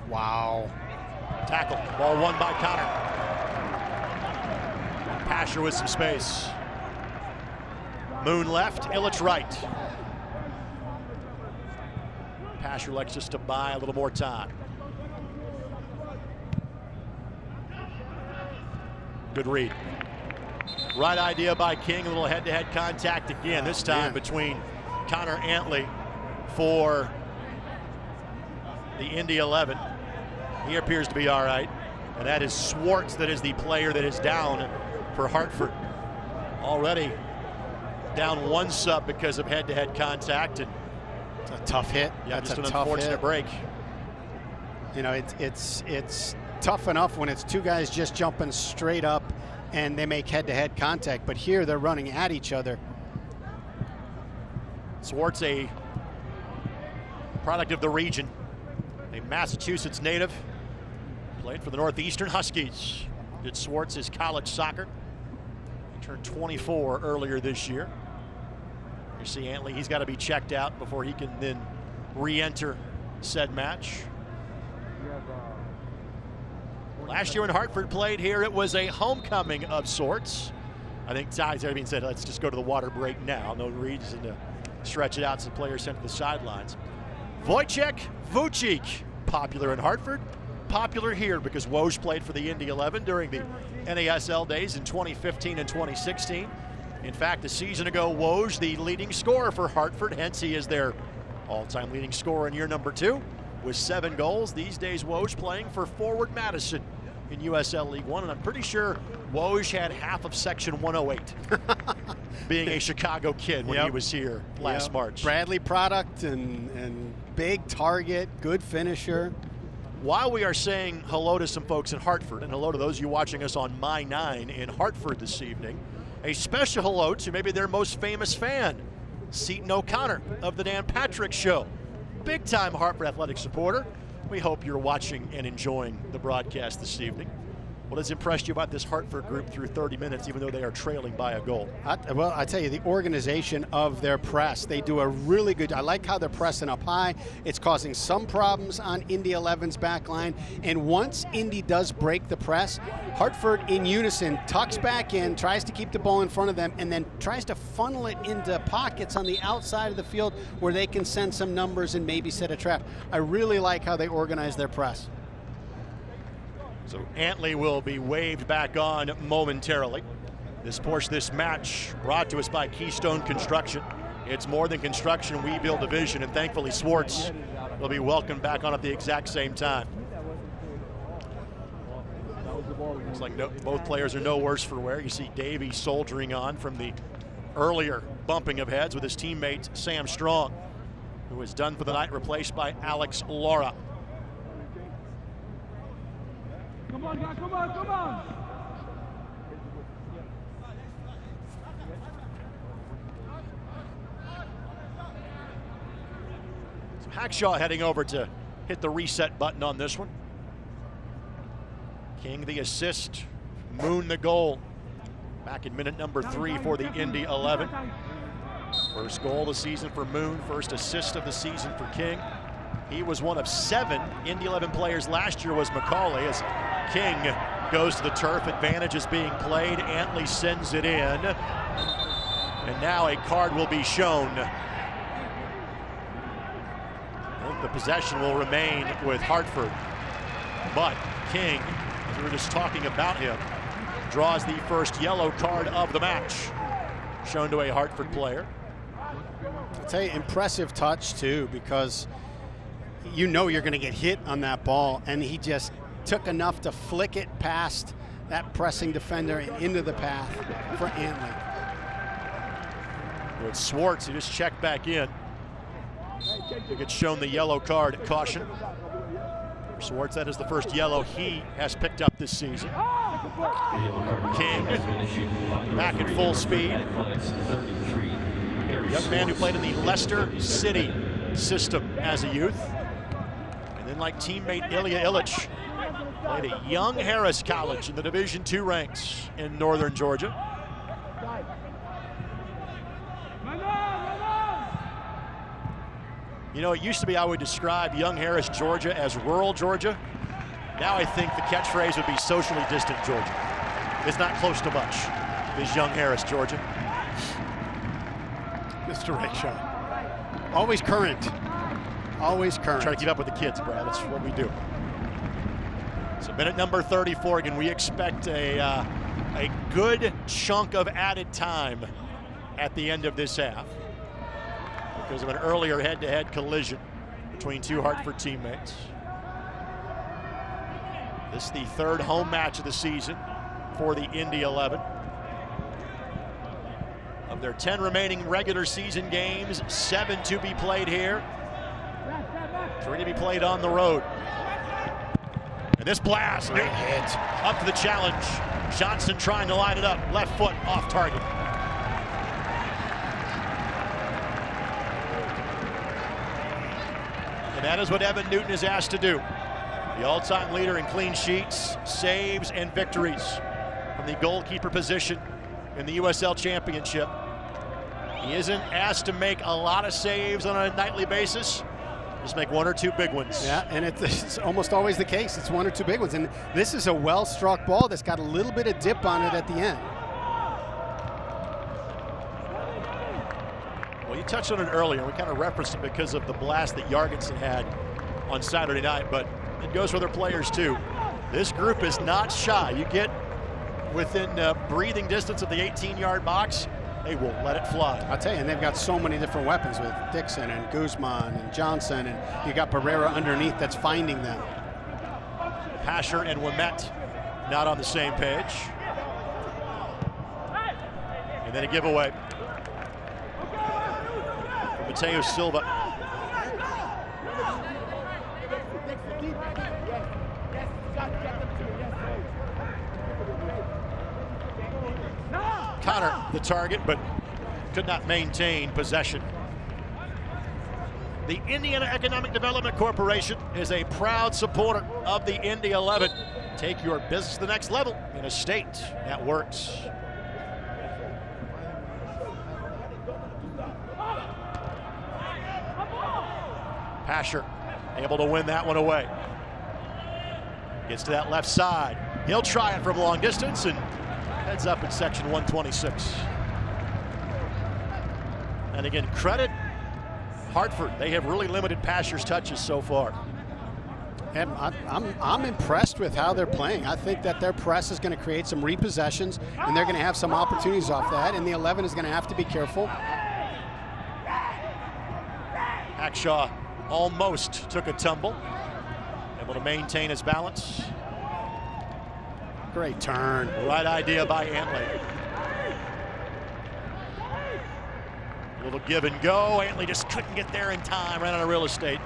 Wow. Tackle, ball won by Connor. Pasher with some space. Moon left, Ilic right. Pasher likes just to buy a little more time. Good read. Right idea by King. A little head-to-head contact again, this time between Connor Antley for the Indy 11. He appears to be all right. And that is Swartz, that is the player that is down for Hartford. Already down one sub because of head-to-head contact. And it's a tough hit. Yeah, that's just an an unfortunate break. You know, it's tough enough when it's two guys just jumping straight up and they make head-to-head contact, but here they're running at each other. Swartz, a product of the region, a Massachusetts native, played for the Northeastern Huskies. Did Swartz his college soccer. He turned 24 earlier this year. You see Antley, he's got to be checked out before he can then re-enter said match. Last year when Hartford played here, it was a homecoming of sorts. I think Ty's there being said, let's just go to the water break now. No reason to stretch it out so the players sent to the sidelines. Wojciech Vucic, popular in Hartford, popular here because Woj played for the Indy 11 during the NASL days in 2015 and 2016. In fact, a season ago, Woj, the leading scorer for Hartford, hence he is their all-time leading scorer in year number 2 with 7 goals. These days, Woj playing for Forward Madison in USL League One, and I'm pretty sure Woj had half of Section 108, being a Chicago kid when he was here last March. Bradley product and big target, good finisher. While we are saying hello to some folks in Hartford, and hello to those of you watching us on My 9 in Hartford this evening, a special hello to maybe their most famous fan, Seton O'Connor of the Dan Patrick Show. Big-time Hartford Athletic supporter. We hope you're watching and enjoying the broadcast this evening. What has impressed you about this Hartford group through 30 minutes, even though they are trailing by a goal? Well, I tell you, the organization of their press, they do a really good, I like how they're pressing up high. It's causing some problems on Indy 11's back line. And once Indy does break the press, Hartford in unison tucks back in, tries to keep the ball in front of them, and then tries to funnel it into pockets on the outside of the field where they can send some numbers and maybe set a trap. I really like how they organize their press. So Antley will be waved back on momentarily. This match brought to us by Keystone Construction. It's more than construction, we build a vision, and thankfully Swartz will be welcomed back on at the exact same time. Looks like both players are no worse for wear. You see Davey soldiering on from the earlier bumping of heads with his teammate Sam Strong, who is done for the night, replaced by Alex Laura. Come on, guys, come on, come on! So Hackshaw heading over to hit the reset button on this one. King the assist, Moon the goal. Back in minute number 3 for the Indy 11. First goal of the season for Moon, first assist of the season for King. He was one of 7 Indy 11 players last year was McCauley, as King goes to the turf. Advantage is being played. Antley sends it in. And now a card will be shown. I think the possession will remain with Hartford. But King, as we were just talking about him, draws the first yellow card of the match, shown to a Hartford player. I'll tell you, impressive touch too, because you know you're going to get hit on that ball, and he just took enough to flick it past that pressing defender and into the path for Antley. It's Swartz, who just checked back in. He gets shown the yellow card at caution. Swartz, that is the first yellow he has picked up this season. King back at full speed. Young man who played in the Leicester City system as a youth. And then, like teammate Ilya Illich, played at Young Harris College in the Division II ranks in northern Georgia. You know, it used to be I would describe Young Harris, Georgia as rural Georgia. Now I think the catchphrase would be socially distant Georgia. It's not close to much. It's Young Harris, Georgia. Mr. Rayshaw. Always current. Always current. Try to keep up with the kids, Brad. That's what we do. So minute number 34, again, we expect a good chunk of added time at the end of this half because of an earlier head-to-head collision between two Hartford teammates. This is the third home match of the season for the Indy 11. Of their 10 remaining regular season games, 7 to be played here, 3 to be played on the road. And this blast, great hit. Up to the challenge. Johnson trying to line it up. Left foot off target. And that is what Evan Newton is asked to do. The all-time leader in clean sheets, saves, and victories from the goalkeeper position in the USL Championship. He isn't asked to make a lot of saves on a nightly basis. Just make 1 or 2 big ones. Yeah, and it's almost always the case. It's 1 or 2 big ones. And this is a well-struck ball that's got a little bit of dip on it at the end. Well, you touched on it earlier. We kind of referenced it because of the blast that Jorgensen had on Saturday night, but it goes for their players too. This group is not shy. You get within breathing distance of the 18-yard box, they will let it fly. I'll tell you, and they've got so many different weapons with Dixon and Guzman and Johnson, and you got Pereira underneath that's finding them. Pasher and Wimet not on the same page. And then a giveaway for Mateo Silva. Connor, the target, but could not maintain possession. The Indiana Economic Development Corporation is a proud supporter of the Indy 11. Take your business to the next level in a state that works. Pasher able to win that one away. Gets to that left side. He'll try it from long distance and heads up in section 126. And again, credit Hartford. They have really limited Pasher's touches so far. And I'm impressed with how they're playing. I think that their press is going to create some repossessions, and they're going to have some opportunities off that, and the 11 is going to have to be careful. Hackshaw almost took a tumble, able to maintain his balance. Great turn. Right idea by Antley. A little give and go. Antley just couldn't get there in time, ran out of real estate.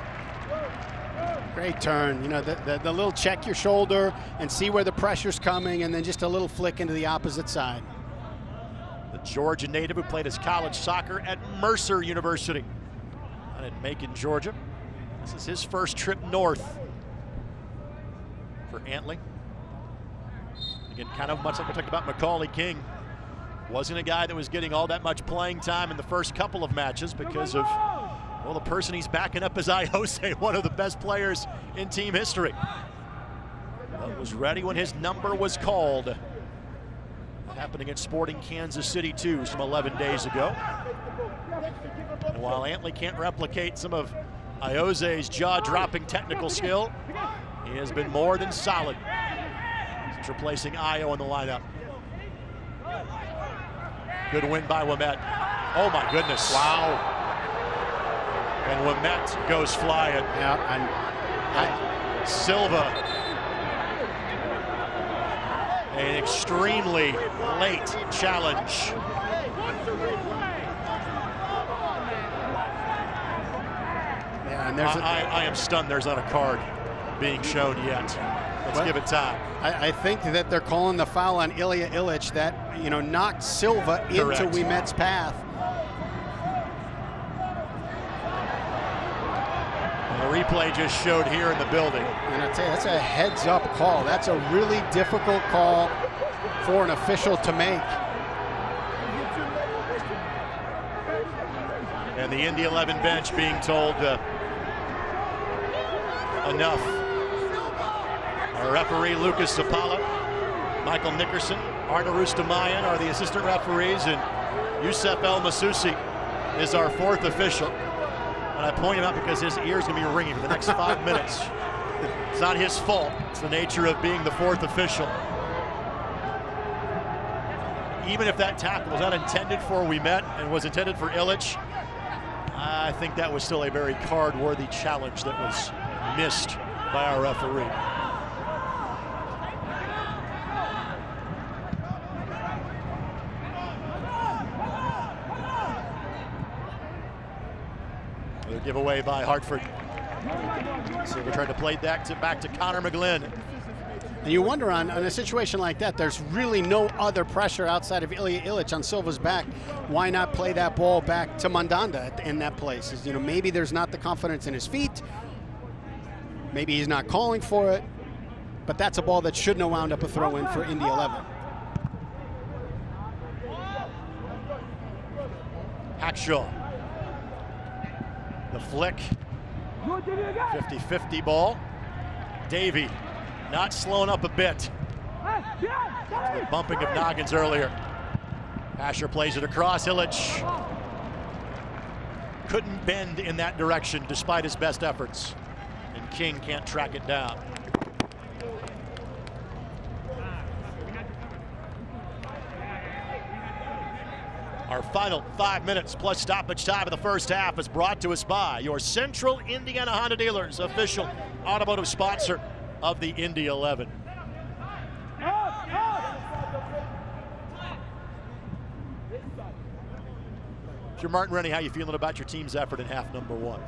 Great turn. You know, the little check your shoulder and see where the pressure's coming, and then just a little flick into the opposite side. The Georgia native who played his college soccer at Mercer University in Macon, Georgia. This is his first trip north for Antley. Again, kind of much like we talked about Macaulay King. Wasn't a guy that was getting all that much playing time in the first couple of matches because of, well, the person he's backing up is Jose, one of the best players in team history. But was ready when his number was called. Happening at Sporting Kansas City 2 some 11 days ago. And while Antley can't replicate some of Jose's jaw-dropping technical skill, he has been more than solid since replacing Ayo in the lineup. Good win by Wimet. Oh my goodness. Wow. And Wimet goes flying. Yeah, and Silva. An extremely late challenge. Yeah, and there's I am stunned there's not a card being shown yet. Let's give it time. I think that they're calling the foul on Ilya Ilic that, you know, knocked Silva Correct. into Wimet's path. And the replay just showed here in the building. And I tell you, that's a heads-up call. That's a really difficult call for an official to make. And the Indy 11 bench being told enough. Our referee, Lucas Zapala, Michael Nickerson, Arna Rustamayan are the assistant referees, and Youssef El Masusi is our fourth official. And I point him out because his ear's going to be ringing for the next 5 minutes. It's not his fault. It's the nature of being the fourth official. Even if that tackle was not intended for Ouimet and was intended for Illich, I think that was still a very card-worthy challenge that was missed by our referee. Another giveaway by Hartford. So we're trying to play that back to Connor McGlynn. And you wonder on a situation like that, there's really no other pressure outside of Ilya Illich on Silva's back. Why not play that ball back to Mandanda in that place? You know, maybe there's not the confidence in his feet. Maybe he's not calling for it. But that's a ball that shouldn't have wound up a throw-in for Indy 11. Hackshaw. The flick. 50-50 ball. Davey not slowing up a bit. The bumping of noggins earlier. Asher plays it across. Illich couldn't bend in that direction despite his best efforts. And King can't track it down. Our final 5 minutes plus stoppage time of the first half is brought to us by your Central Indiana Honda Dealers, official automotive sponsor of the Indy 11. Sir Martin Rennie, how you feeling about your team's effort in half number one?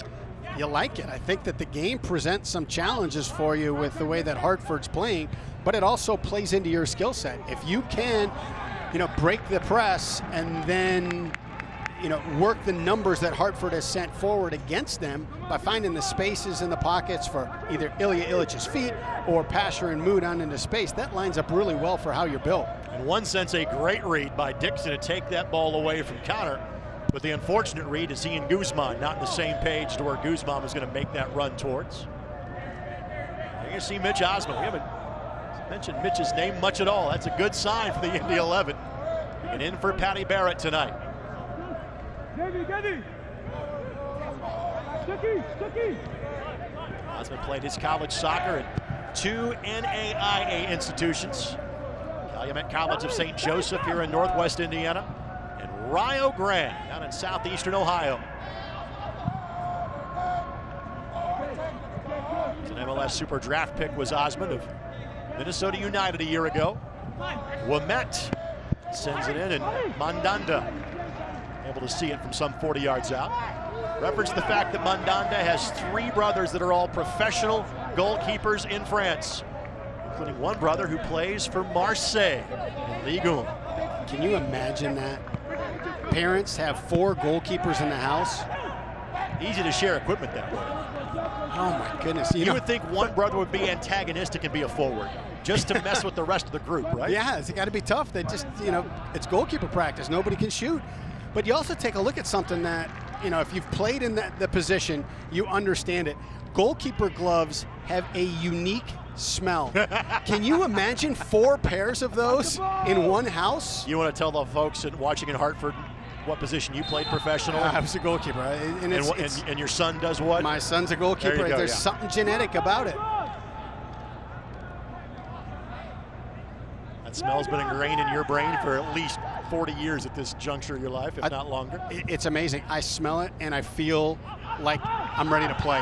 You like it. I think that the game presents some challenges for you with the way that Hartford's playing, but it also plays into your skill set. If you can, break the press and then, work the numbers that Hartford has sent forward against them by finding the spaces in the pockets for either Ilya Illich's feet or Pasher and Mood on into space, that lines up really well for how you're built. In one sense, a great read by Dixon to take that ball away from Connor. But the unfortunate read is he and Guzman not on the same page to where Guzman was going to make that run towards. You're going to see Mitch Osmond. We haven't mentioned Mitch's name much at all. That's a good sign for the Indy 11. And in for Patty Barrett tonight. Osmond played his college soccer at 2 NAIA institutions. Calumet College of St. Joseph here in Northwest Indiana, and Rio Grande down in southeastern Ohio. An MLS Super Draft pick was Osmond of Minnesota United a year ago. Ouimet sends it in, and Mandanda able to see it from some 40 yards out. Reference the fact that Mandanda has 3 brothers that are all professional goalkeepers in France, including one brother who plays for Marseille in Ligue 1. Can you imagine that? Parents have 4 goalkeepers in the house. Easy to share equipment that way. Oh my goodness. You would think one brother would be antagonistic and be a forward, just to mess with the rest of the group, right? Yeah, it's got to be tough. They just, it's goalkeeper practice. Nobody can shoot. But you also take a look at something that, if you've played in the position, you understand it. Goalkeeper gloves have a unique smell. Can you imagine 4 pairs of those in one house? You want to tell the folks watching in Hartford what position you played professionally? I was a goalkeeper. And your son does what? My son's a goalkeeper. There's something genetic about it. That smell's been ingrained in your brain for at least 40 years at this juncture of your life, if not longer. It's amazing. I smell it and I feel like I'm ready to play.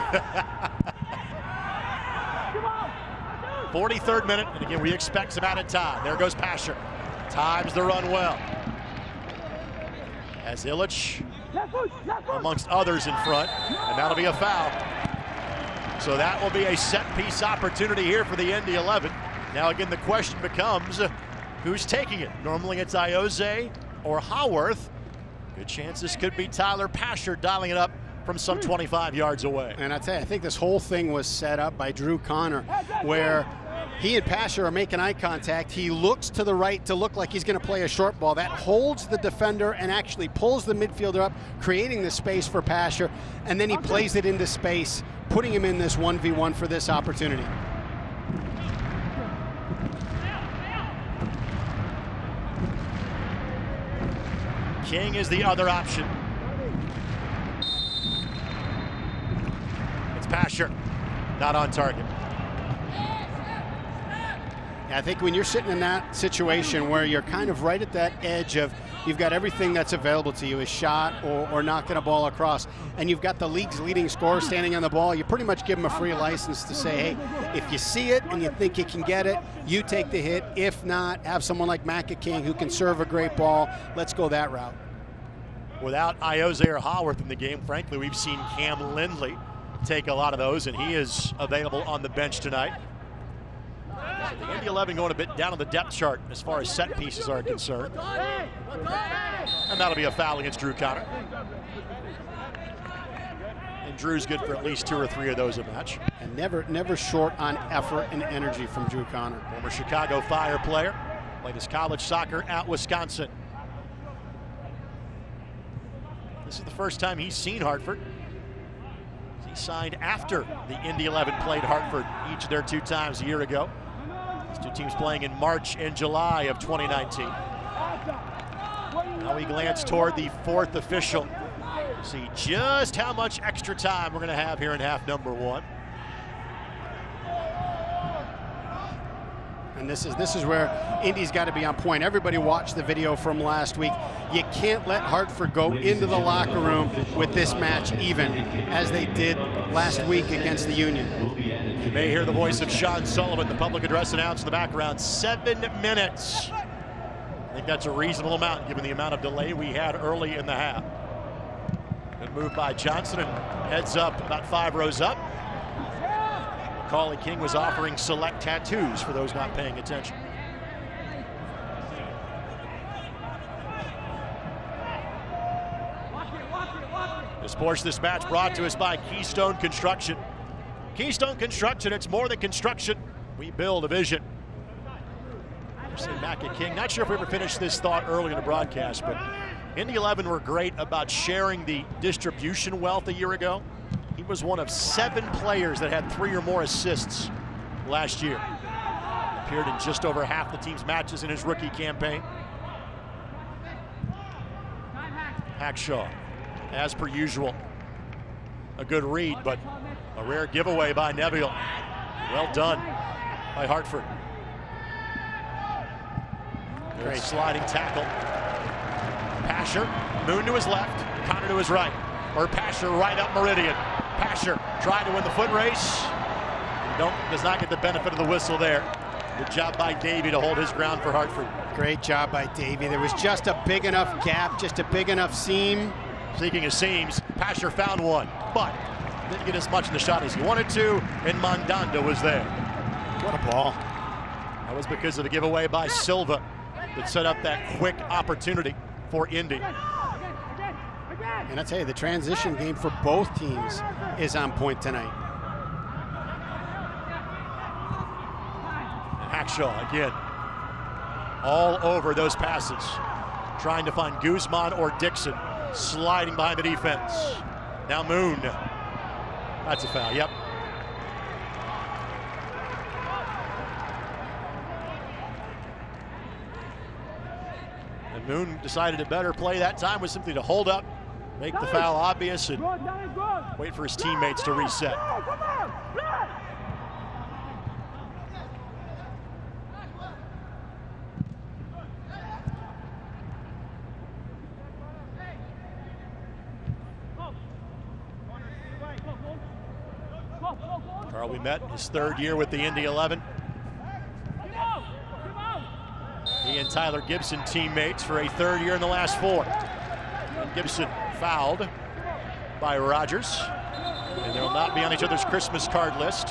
43rd minute, and again, we expect some added time. There goes Pasher. Times the run well. As Illich, amongst others, in front, and that'll be a foul. So that will be a set-piece opportunity here for the Indy 11. Now again, the question becomes, who's taking it? Normally it's Ioze or Howarth. Good chance this could be Tyler Pasher dialing it up from some 25 yards away. And I tell you, I think this whole thing was set up by Drew Connor, where he and Pasher are making eye contact. He looks to the right to look like he's going to play a short ball. That holds the defender and actually pulls the midfielder up, creating the space for Pasher, and then he plays it into space, putting him in this 1v1 for this opportunity. King is the other option. It's Pasher, not on target. I think when you're sitting in that situation where you're kind of right at that edge of you've got everything that's available to you, a shot or knocking a ball across, and you've got the league's leading scorer standing on the ball, you pretty much give him a free license to say, hey, if you see it and you think you can get it, you take the hit. If not, have someone like King who can serve a great ball. Let's go that route. Without Ioze or Haworth in the game, frankly, we've seen Cam Lindley take a lot of those, and he is available on the bench tonight. The Indy 11 going a bit down on the depth chart as far as set pieces are concerned. And that'll be a foul against Drew Connor. And Drew's good for at least 2 or 3 of those a match. And never short on effort and energy from Drew Connor. Former Chicago Fire player, played his college soccer at Wisconsin. This is the first time he's seen Hartford. He signed after the Indy 11 played Hartford each of their 2 times a year ago. These 2 teams playing in March and July of 2019. Now we glance toward the 4th official. See just how much extra time we're going to have here in half number 1. And this is where Indy's got to be on point. Everybody watched the video from last week. You can't let Hartford go into the locker room with this match even, as they did last week against the Union. You may hear the voice of Sean Sullivan, the public address announcer in the background. 7 minutes. I think that's a reasonable amount given the amount of delay we had early in the half. Good move by Johnson, and heads up about 5 rows up. Macaulay King was offering select tattoos for those not paying attention. This portion of this match brought to us by Keystone Construction. Keystone Construction, it's more than construction. We build a vision. King, not sure if we ever finished this thought early in the broadcast, but Indy 11 were great about sharing the distribution wealth a year ago. He was one of 7 players that had 3 or more assists last year. Appeared in just over half the team's matches in his rookie campaign. Hackshaw, as per usual, a good read, but a rare giveaway by Neville. Well done by Hartford. Great sliding tackle. Pasher, Moon to his left, Connor to his right. Or Pasher right up meridian. Pasher trying to win the foot race. Does not get the benefit of the whistle there. Good job by Davey to hold his ground for Hartford. Great job by Davey. There was just a big enough gap, just a big enough seam. Speaking of seams, Pasher found one, but didn't get as much in the shot as he wanted to, and Mandanda was there. What a ball. That was because of the giveaway by Silva that set up that quick opportunity for Indy. And I tell you, the transition game for both teams is on point tonight. Hackshaw again, all over those passes, trying to find Guzman or Dixon, sliding behind the defense. Now Moon. That's a foul, yep. And Moon decided a better play that time was simply to hold up, make the foul obvious, and wait for his teammates to reset. Carl Ouimet, his 3rd year with the Indy 11. He and Tyler Gibson teammates for a 3rd year in the last 4. And Gibson fouled by Rogers, and they will not be on each other's Christmas card list.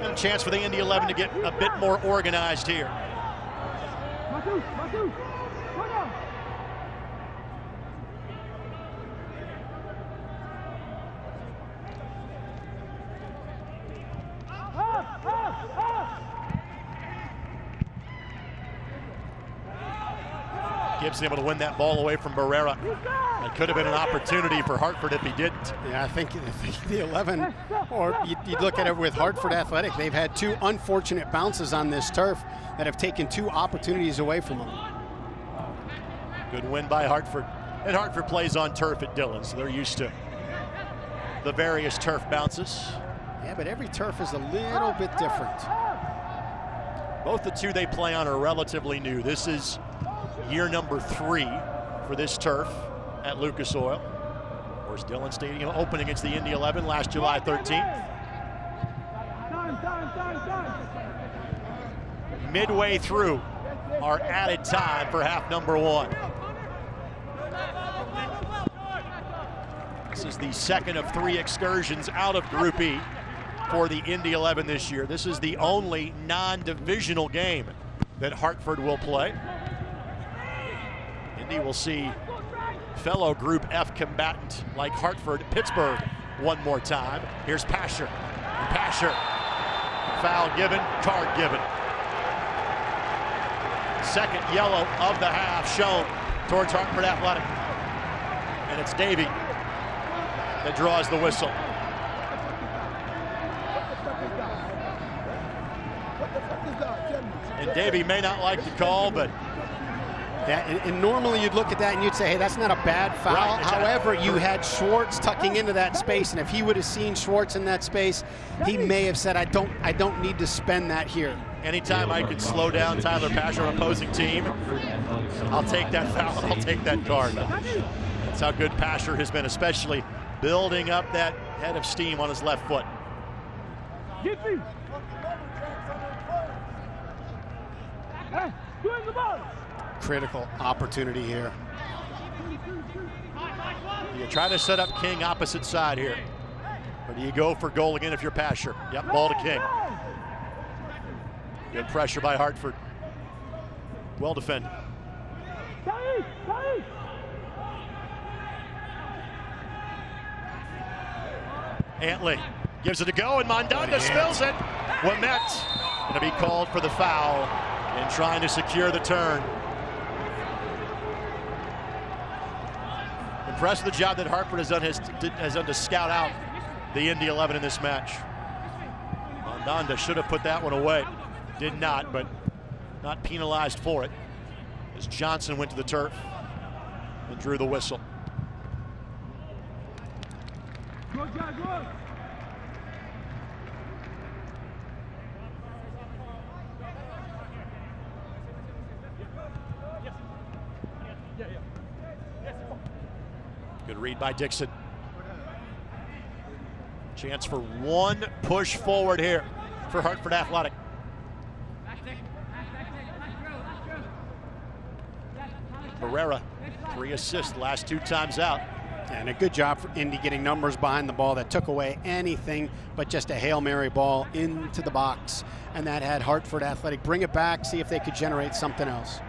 And a chance for the Indy 11 to get a bit more organized here. Gibson able to win that ball away from Barrera. It could have been an opportunity for Hartford if he didn't. Yeah, I think the 11, or you look at it with Hartford Athletic, they've had 2 unfortunate bounces on this turf that have taken 2 opportunities away from them. Good win by Hartford. And Hartford plays on turf at Dillon, so they're used to the various turf bounces. Yeah, but every turf is a little bit different. Both the 2 they play on are relatively new. This is year number 3 for this turf at Lucas Oil. Of course, Dillon Stadium opened against the Indy 11 last July 13th. Midway through our added time for half number 1. This is the second of 3 excursions out of Group E for the Indy 11 this year. This is the only non-divisional game that Hartford will play. Indy will see fellow Group F combatant like Hartford, Pittsburgh, one more time. Here's Pasher. And Pasher, foul given, card given. Second yellow of the half shown towards Hartford Athletic. And it's Davey that draws the whistle. And Davey may not like the call, but and normally you'd look at that and you'd say, hey, that's not a bad foul. Right, exactly. However, you had Schwartz tucking into that space, and if he would have seen Schwartz in that space, he may have said, I don't need to spend that here. Anytime I can slow down Tyler Pasher on opposing team, I'll take that foul, I'll take that card. That's how good Pasher has been, especially building up that head of steam on his left foot. Critical opportunity here. Do you try to set up King opposite side here? Or do you go for goal again if you're Pasher? Yep, ball to King. Good pressure by Hartford. Well defended. Antley gives it a go, and Mandanda spills it. Ouimet going to be called for the foul and trying to secure the turn. Impressed with the job that Hartford has done to scout out the Indy 11 in this match. Mandanda should have put that one away. Did not, but not penalized for it, as Johnson went to the turf and drew the whistle. Good read by Dixon. Chance for one push forward here for Hartford Athletic. Barrera, 3 assists last 2 times out. And a good job for Indy getting numbers behind the ball that took away anything but just a Hail Mary ball into the box. And that had Hartford Athletic bring it back, see if they could generate something else.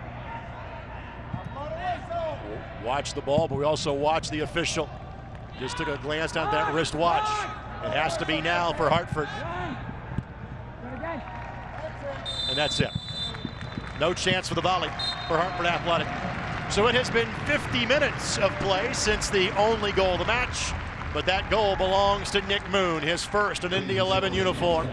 Watch the ball, but we also watch the official. Just took a glance down at that wristwatch. It has to be now for Hartford. And that's it. No chance for the volley for Hartford Athletic. So it has been 50 minutes of play since the only goal of the match, but that goal belongs to Nick Moon, his first in Indy 11 uniform.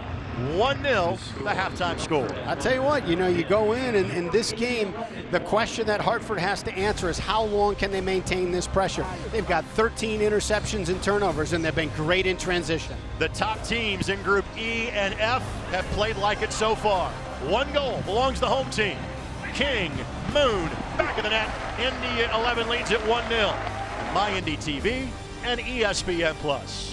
1-0, the halftime score. I tell you what, you go in and in this game, the question that Hartford has to answer is how long can they maintain this pressure? They've got 13 interceptions and turnovers, and they've been great in transition. The top teams in Group E and F have played like it so far. 1 goal belongs to the home team. King, Moon, back of the net. Indy 11 leads at 1-0. My Indy TV and ESPN+.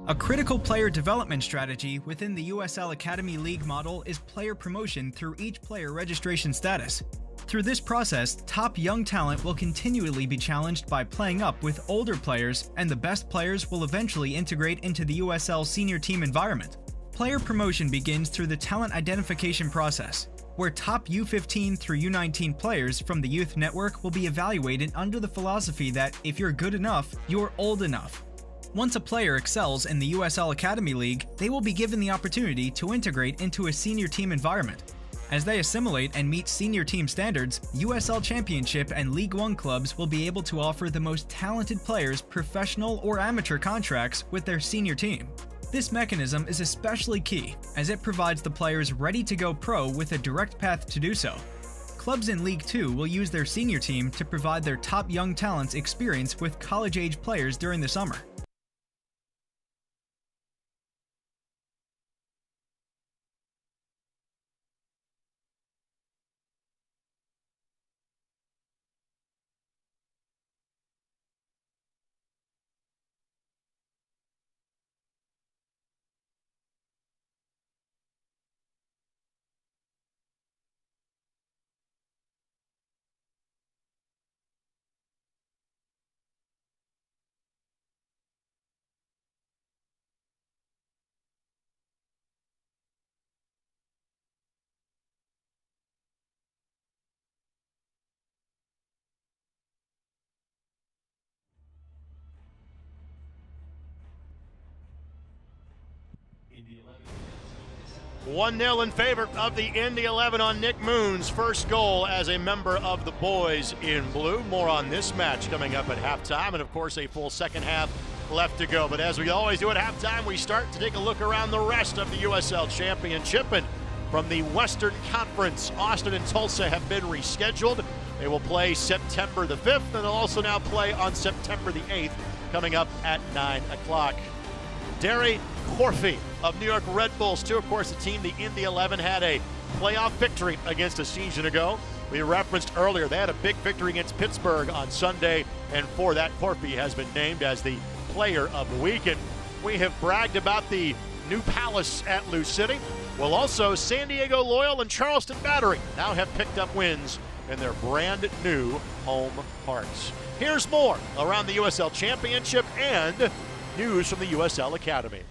A critical player development strategy within the USL Academy League model is player promotion through each player registration status. Through this process, top young talent will continually be challenged by playing up with older players, and the best players will eventually integrate into the USL senior team environment. Player promotion begins through the talent identification process. where top U15 through U19 players from the youth network will be evaluated under the philosophy that if you're good enough, you're old enough. Once a player excels in the USL Academy League, they will be given the opportunity to integrate into a senior team environment. As they assimilate and meet senior team standards, USL Championship and League One clubs will be able to offer the most talented players professional or amateur contracts with their senior team. This mechanism is especially key, as it provides the players ready to go pro with a direct path to do so. Clubs in League Two will use their senior team to provide their top young talents experience with college-age players during the summer. Indy 1-0 in favor of the Indy 11 on Nick Moon's first goal as a member of the boys in blue. More on this match coming up at halftime, and of course a full second half left to go. But as we always do at halftime, we start to take a look around the rest of the USL Championship. And from the Western Conference, Austin and Tulsa have been rescheduled. They will play September the 5th, and they'll also now play on September the 8th, coming up at 9 o'clock. Derry Corfey of New York Red Bulls, too. Of course, the team, the Indy 11, had a playoff victory against a season ago. We referenced earlier they had a big victory against Pittsburgh on Sunday, and for that, Corfey has been named as the player of the week. And we have bragged about the new palace at Lou City. Well, also, San Diego Loyal and Charleston Battery now have picked up wins in their brand new home parks. Here's more around the USL Championship and news from the USL Academy.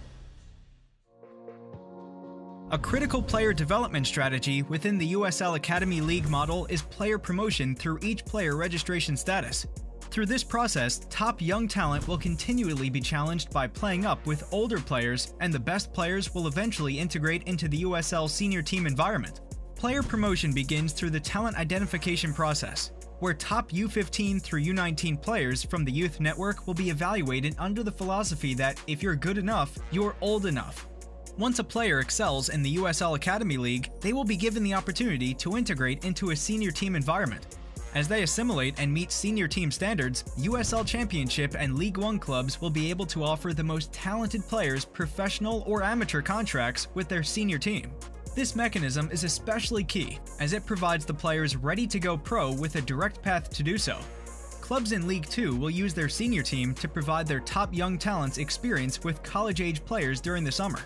A critical player development strategy within the USL Academy League model is player promotion through each player registration status. Through this process, top young talent will continually be challenged by playing up with older players, and the best players will eventually integrate into the USL senior team environment. Player promotion begins through the talent identification process, where top U15 through U19 players from the youth network will be evaluated under the philosophy that if you're good enough, you're old enough. Once a player excels in the USL Academy League, they will be given the opportunity to integrate into a senior team environment. As they assimilate and meet senior team standards, USL Championship and League One clubs will be able to offer the most talented players professional or amateur contracts with their senior team. This mechanism is especially key, as it provides the players ready to go pro with a direct path to do so. Clubs in League Two will use their senior team to provide their top young talents experience with college-age players during the summer.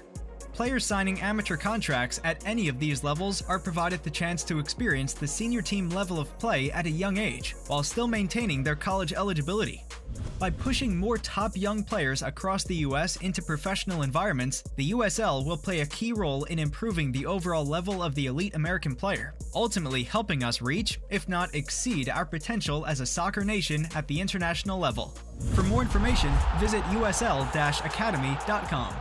Players signing amateur contracts at any of these levels are provided the chance to experience the senior team level of play at a young age, while still maintaining their college eligibility. By pushing more top young players across the US into professional environments, the USL will play a key role in improving the overall level of the elite American player, ultimately helping us reach, if not exceed, our potential as a soccer nation at the international level. For more information, visit usl-academy.com.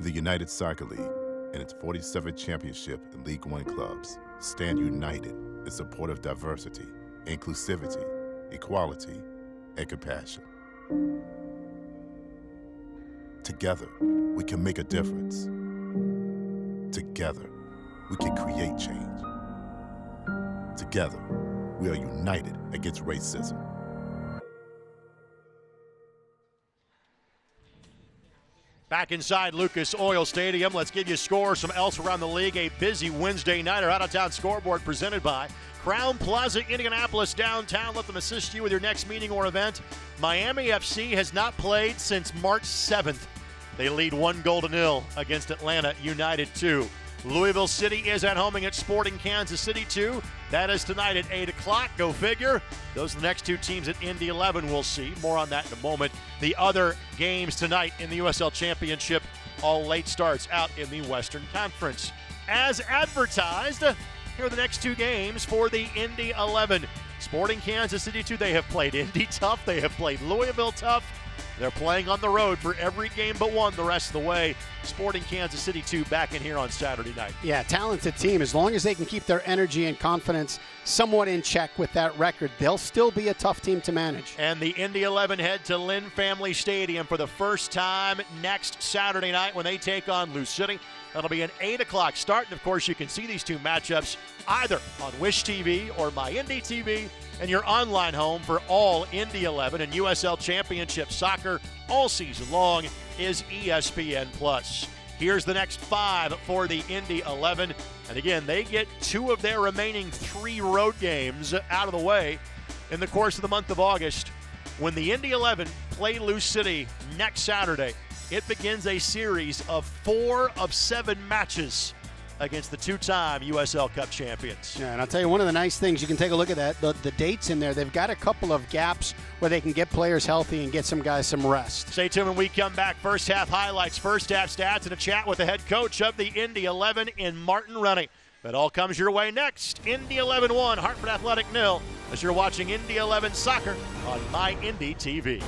The United Soccer League and its 47th championship in League One clubs stand united in support of diversity, inclusivity, equality, and compassion. Together, we can make a difference. Together, we can create change. Together, we are united against racism. Back inside Lucas Oil Stadium, let's give you scores from else around the league. A busy Wednesday night. Our out-of-town scoreboard presented by Crown Plaza Indianapolis downtown. Let them assist you with your next meeting or event. Miami FC has not played since March 7th. They lead 1-0 against Atlanta United 2. Louisville City is at home against Sporting Kansas City 2. That is tonight at 8 o'clock. Go figure. Those are the next two teams at Indy 11 we'll see. More on that in a moment. The other games tonight in the USL Championship. all late starts out in the Western Conference. As advertised, here are the next 2 games for the Indy 11. Sporting Kansas City 2, they have played Indy tough. They have played Louisville tough. They're playing on the road for every game but one the rest of the way. Sporting Kansas City 2 back in here on Saturday night. Yeah, talented team. As long as they can keep their energy and confidence somewhat in check with that record, they'll still be a tough team to manage. And the Indy 11 head to Lynn Family Stadium for the first time next Saturday night when they take on Lou City. That'll be an 8 o'clock start. And, of course, you can see these 2 matchups either on Wish TV or My Indy TV and your online home for all Indy 11 and USL Championship soccer all season long is ESPN+. Here's the next 5 for the Indy 11. And, again, they get 2 of their remaining 3 road games out of the way in the course of the month of August. When the Indy 11 play Lou City next Saturday, it begins a series of 4 of 7 matches against the 2-time USL Cup champions. Yeah, and I'll tell you, one of the nice things, you can take a look at that, the dates in there, they've got a couple of gaps where they can get players healthy and get some guys some rest. Stay tuned when we come back. First half highlights, first half stats, and a chat with the head coach of the Indy 11 in Martin Rennie. That all comes your way next. Indy 11 1, Hartford Athletic 0, as you're watching Indy 11 soccer on My Indy TV.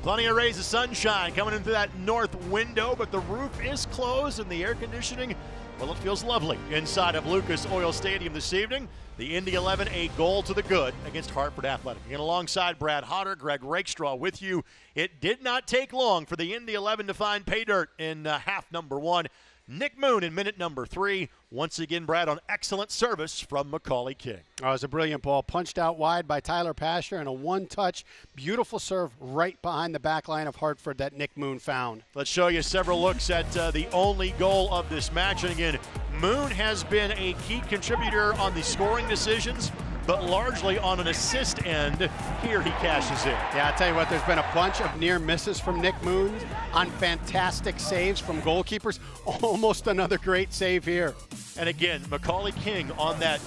Plenty of rays of sunshine coming in through that north window, but the roof is closed and the air conditioning, well, it feels lovely inside of Lucas Oil Stadium this evening. The Indy 11, a goal to the good against Hartford Athletic. And alongside Brad Hodder, Greg Rakestraw with you. It did not take long for the Indy 11 to find pay dirt in half number 1. Nick Moon in minute number 3. Once again, Brad, on excellent service from Macaulay King. Oh, it was a brilliant ball. Punched out wide by Tyler Pasher and a one-touch, beautiful serve right behind the back line of Hartford that Nick Moon found. Let's show you several looks at the only goal of this match. And again, Moon has been a key contributor on the scoring decisions, but largely on an assist end. Here he cashes in. Yeah, I'll tell you what, there's been a bunch of near misses from Nick Moon on fantastic saves from goalkeepers. Almost another great save here. And again, Macaulay King on that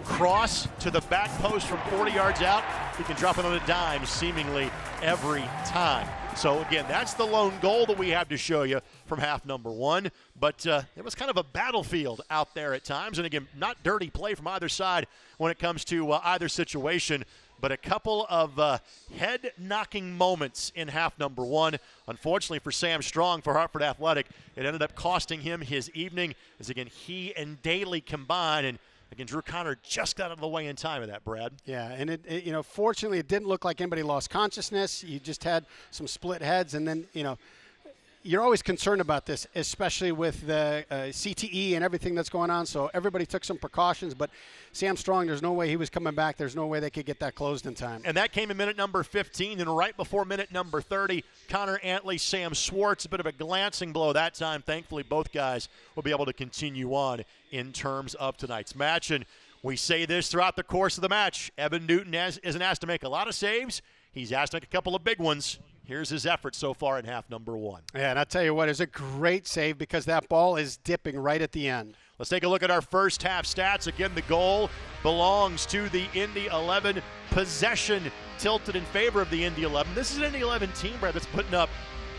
cross to the back post from 40 yards out. He can drop it on a dime seemingly every time. So again, that's the lone goal that we have to show you from half number 1. But it was kind of a battlefield out there at times. And again, not dirty play from either side when it comes to either situation. But a couple of head-knocking moments in half number 1. Unfortunately for Sam Strong for Hartford Athletic, it ended up costing him his evening as, again, he and Daly combined. And Again, Drew Connor just got out of the way in time of that, Brad. Yeah, and it fortunately, it didn't look like anybody lost consciousness. You just had some split heads, and then, you're always concerned about this, especially with the CTE and everything that's going on. So everybody took some precautions, but Sam Strong, there's no way he was coming back. There's no way they could get that closed in time. And that came in minute number 15, and right before minute number 30, Connor Antley, Sam Schwartz, a bit of a glancing blow that time. Thankfully, both guys will be able to continue on in terms of tonight's match. And we say this throughout the course of the match. Evan Newton isn't asked to make a lot of saves. He's asked to make a couple of big ones. Here's his effort so far in half number 1. Yeah, and I'll tell you what, it's a great save because that ball is dipping right at the end. Let's take a look at our first half stats. Again, the goal belongs to the Indy 11. Possession tilted in favor of the Indy 11. This is an Indy 11 team, Brad, that's putting up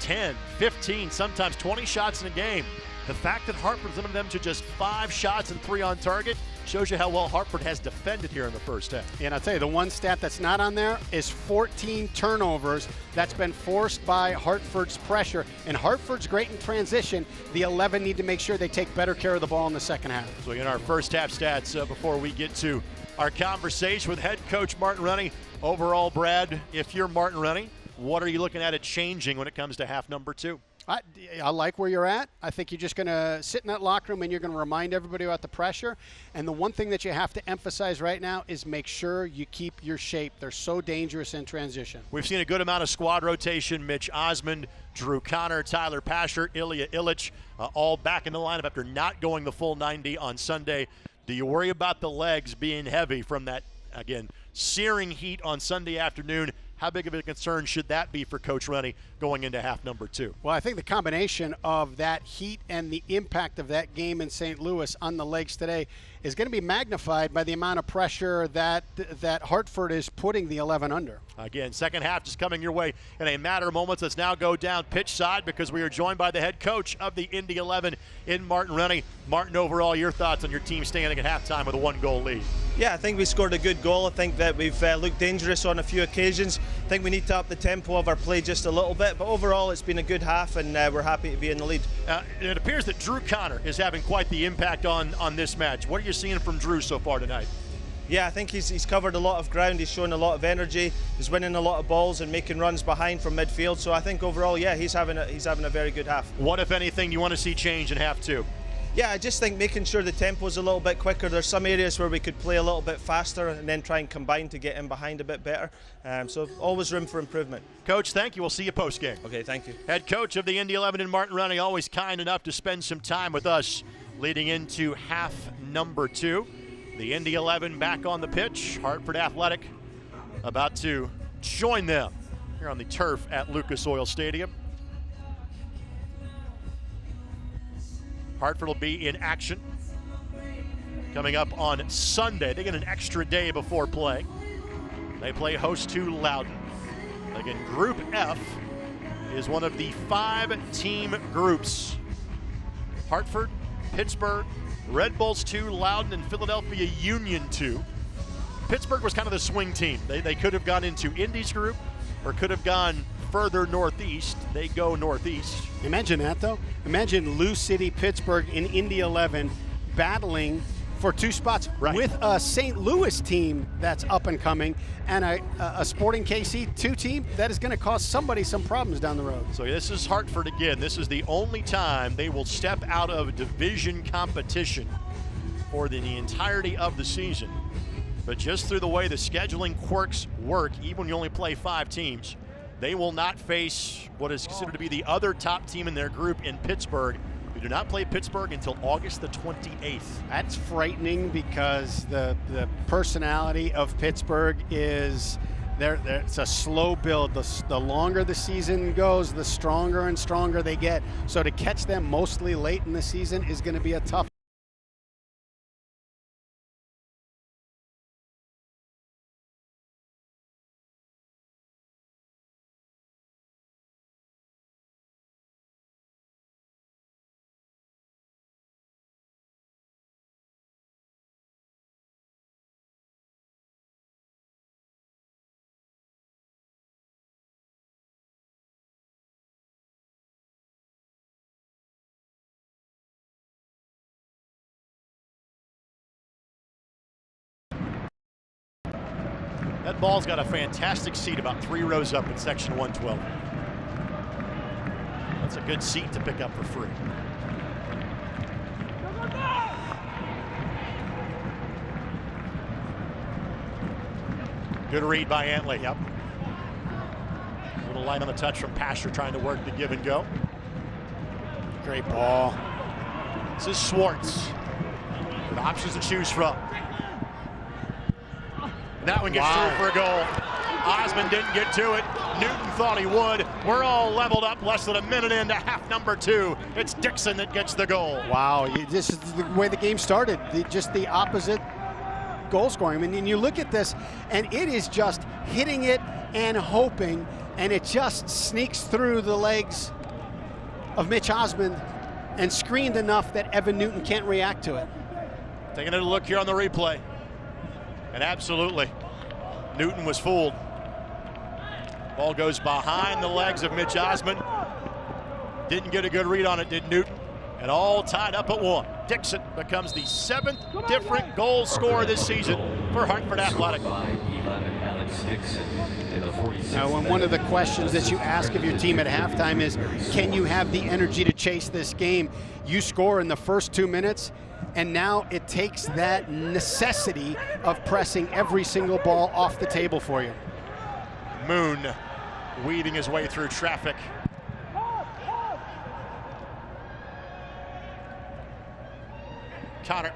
10, 15, sometimes 20 shots in a game. The fact that Hartford limited them to just 5 shots and 3 on target shows you how well Hartford has defended here in the first half. And I'll tell you, the one stat that's not on there is 14 turnovers that's been forced by Hartford's pressure. And Hartford's great in transition. The 11 need to make sure they take better care of the ball in the second half. So in our first half stats, before we get to our conversation with head coach Martin Rennie. Overall, Brad, if you're Martin Rennie, what are you looking at it changing when it comes to half number 2? I like where you're at. I think you're just going to sit in that locker room and you're going to remind everybody about the pressure. And the one thing that you have to emphasize right now is make sure you keep your shape. They're so dangerous in transition. We've seen a good amount of squad rotation. Mitch Osmond, Drew Connor, Tyler Pasher, Ilya Illich, all back in the lineup after not going the full 90 on Sunday. Do you worry about the legs being heavy from that, again, searing heat on Sunday afternoon? How big of a concern should that be for Coach Rennie going into half number 2? Well, I think the combination of that heat and the impact of that game in St. Louis on the legs today is going to be magnified by the amount of pressure that Hartford is putting the 11 under. Again, second half just coming your way in a matter of moments. Let's now go down pitch side because we are joined by the head coach of the Indy 11 in Martin Rennie. Martin, overall, your thoughts on your team standing at halftime with a 1-goal lead? Yeah, I think we scored a good goal. I think that we've looked dangerous on a few occasions. I think we need to up the tempo of our play just a little bit, but overall it's been a good half and we're happy to be in the lead. It appears that Drew Connor is having quite the impact on this match. What are you seeing from Drew so far tonight? Yeah, I think he's covered a lot of ground. He's shown a lot of energy. He's winning a lot of balls and making runs behind from midfield. So I think overall, yeah, he's having a very good half. What, if anything, you want to see change in half 2? Yeah, I just think making sure the tempo's a little bit quicker. There's some areas where we could play a little bit faster and then try and combine to get in behind a bit better. So always room for improvement. Coach, thank you. We'll see you post-game. Okay, thank you. Head coach of the Indy 11 in Martin Rennie, always kind enough to spend some time with us leading into half number 2. The Indy 11 back on the pitch. Hartford Athletic about to join them here on the turf at Lucas Oil Stadium. Hartford will be in action coming up on Sunday. They get an extra day before play. They play host to Loudon. Again, Group F is one of the 5-team groups. Hartford, Pittsburgh, Red Bulls 2, Loudon, and Philadelphia Union 2. Pittsburgh was kind of the swing team. They could have gone into Indy's group or could have gone further northeast. They go northeast. Imagine that, though. Imagine Lou City, Pittsburgh in Indy 11 battling for 2 spots with a St. Louis team that's up and coming and a Sporting KC 2 team that is going to cause somebody some problems down the road. So this is Hartford again. This is the only time they will step out of division competition for the entirety of the season. But just through the way the scheduling quirks work, even when you only play 5 teams, they will not face what is considered to be the other top team in their group in Pittsburgh. We do not play Pittsburgh until August the 28th. That's frightening because the personality of Pittsburgh is it's a slow build. The longer the season goes, the stronger and stronger they get. So to catch them mostly late in the season is going to be a tough That ball's got a fantastic seat about 3 rows up in section 112. That's a good seat to pick up for free. Good read by Antley, yep. A little light on the touch from Pasher, trying to work the give and go. Great ball. This is Schwartz. With options to choose from. And that one gets through for a goal. Osmond didn't get to it. Newton thought he would. We're all leveled up less than a minute into half number 2. It's Dixon that gets the goal. Wow, this is the way the game started. Just the opposite goal scoring. I mean, you look at this, and it is just hitting it and hoping, and it just sneaks through the legs of Mitch Osmond and screened enough that Evan Newton can't react to it. Taking a look here on the replay. And absolutely, Newton was fooled. Ball goes behind the legs of Mitch Osmond. Didn't get a good read on it, did Newton. And all tied up at 1. Dixon becomes the 7th different goal scorer this season for Hartford Athletic. Now, one of the questions that you ask of your team at halftime is, can you have the energy to chase this game? You score in the first 2 minutes, and now it takes that necessity of pressing every single ball off the table for you. Moon weaving his way through traffic. Connor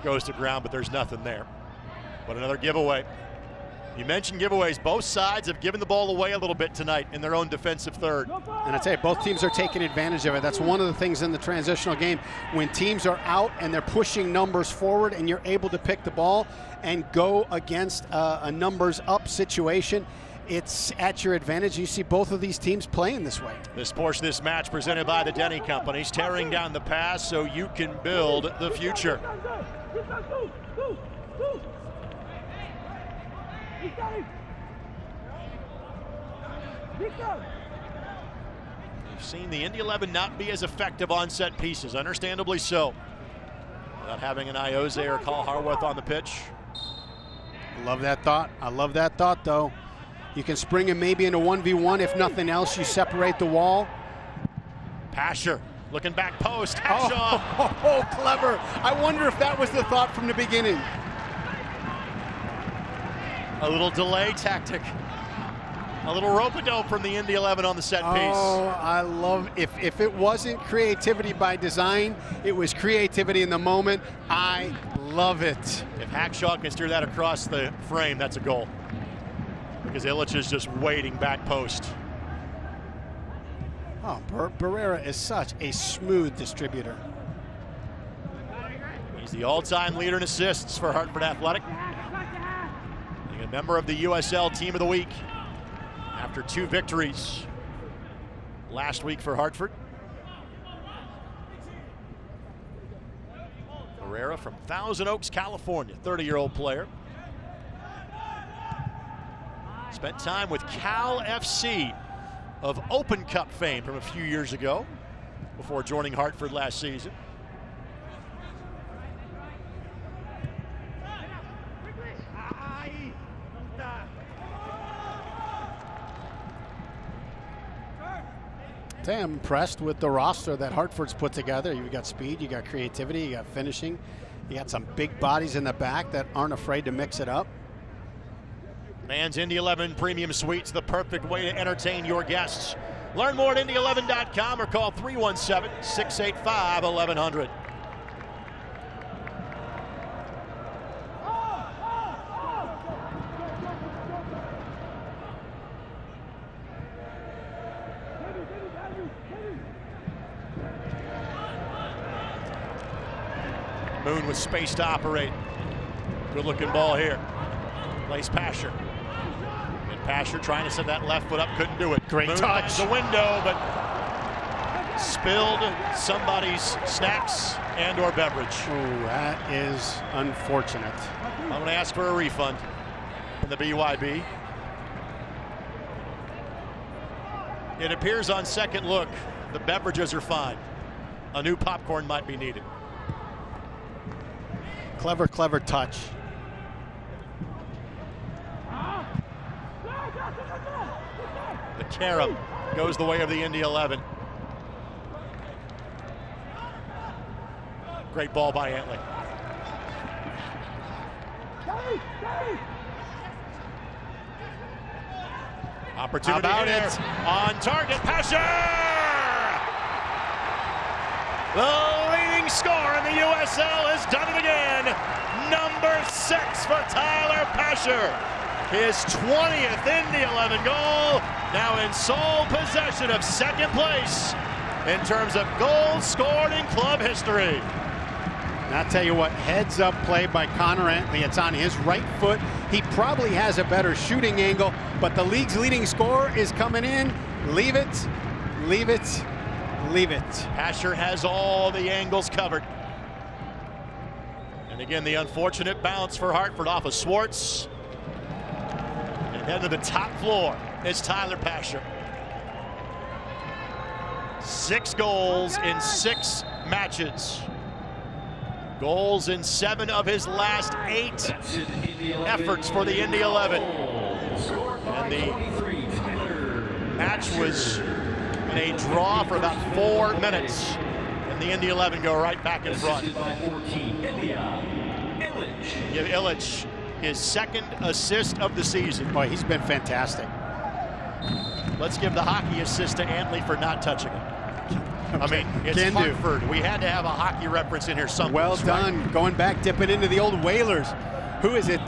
goes to ground, but there's nothing there. But another giveaway. You mentioned giveaways. Both sides have given the ball away a little bit tonight in their own defensive third. And I tell you, both teams are taking advantage of it. That's one of the things in the transitional game. When teams are out and they're pushing numbers forward and you're able to pick the ball and go against a numbers up situation, it's at your advantage. You see both of these teams playing this way. This portion of this match presented by the Denny Companies, tearing down the past so you can build the future. We've seen the Indy 11 not be as effective on set pieces, understandably so. Without having an Ioze or Carl Harworth on the pitch. Love that thought. I love that thought, though. You can spring him maybe in a 1v1. If nothing else, you separate the wall. Pasher looking back post. Hackshaw. Oh, clever. I wonder if that was the thought from the beginning. A little delay tactic. A little rope-a-dope from the Indy 11 on the set piece. Oh, I love, if it wasn't creativity by design, it was creativity in the moment. I love it. If Hackshaw can steer that across the frame, that's a goal. Because Illich is just waiting back post. Oh, Barrera is such a smooth distributor. He's the all-time leader in assists for Hartford Athletic. Being a member of the USL Team of the Week after 2 victories last week for Hartford. Barrera from Thousand Oaks, California, 30-year-old player. Spent time with Cal FC of Open Cup fame from a few years ago before joining Hartford last season. I'm impressed with the roster that Hartford's put together. You've got speed, you got creativity, you got finishing. You got some big bodies in the back that aren't afraid to mix it up. Man's Indy 11 Premium Suites, the perfect way to entertain your guests. Learn more at Indy11.com or call 317-685-1100. Moon with space to operate. Good looking ball here. Plays Pasher. And Pasher trying to send that left foot up, couldn't do it. Great Moon touch. The window, but spilled somebody's snacks and or beverage. Oh, that is unfortunate. I'm going to ask for a refund from the BYB. It appears on second look the beverages are fine. A new popcorn might be needed. Clever, clever touch. The carom goes the way of the Indy 11. Great ball by Antley. Opportunity here. On target, Pasher! The leading scorer in the USL has done it again. Number 6 for Tyler Pasher. His 20th Indy 11 goal. Now in sole possession of second place in terms of goals scored in club history. And I'll tell you what, heads up play by Connor Antley. It's on his right foot. He probably has a better shooting angle, but the league's leading scorer is coming in. Leave it, leave it, leave it. Pasher has all the angles covered. And again, the unfortunate bounce for Hartford off of Swartz. And then to the top floor is Tyler Pasher. 6 goals in 6 matches. Goals in 7 of his last 8 efforts for the Indy 11. And the match was in a draw for about 4 minutes. And the Indy 11 go right back in front. Give Illich his 2nd assist of the season. Boy, he's been fantastic. Let's give the hockey assist to Antley for not touching it. I mean, it's Hartford. We had to have a hockey reference in here somewhere. Well done. Right? Going back, dipping into the old Whalers. Who is it?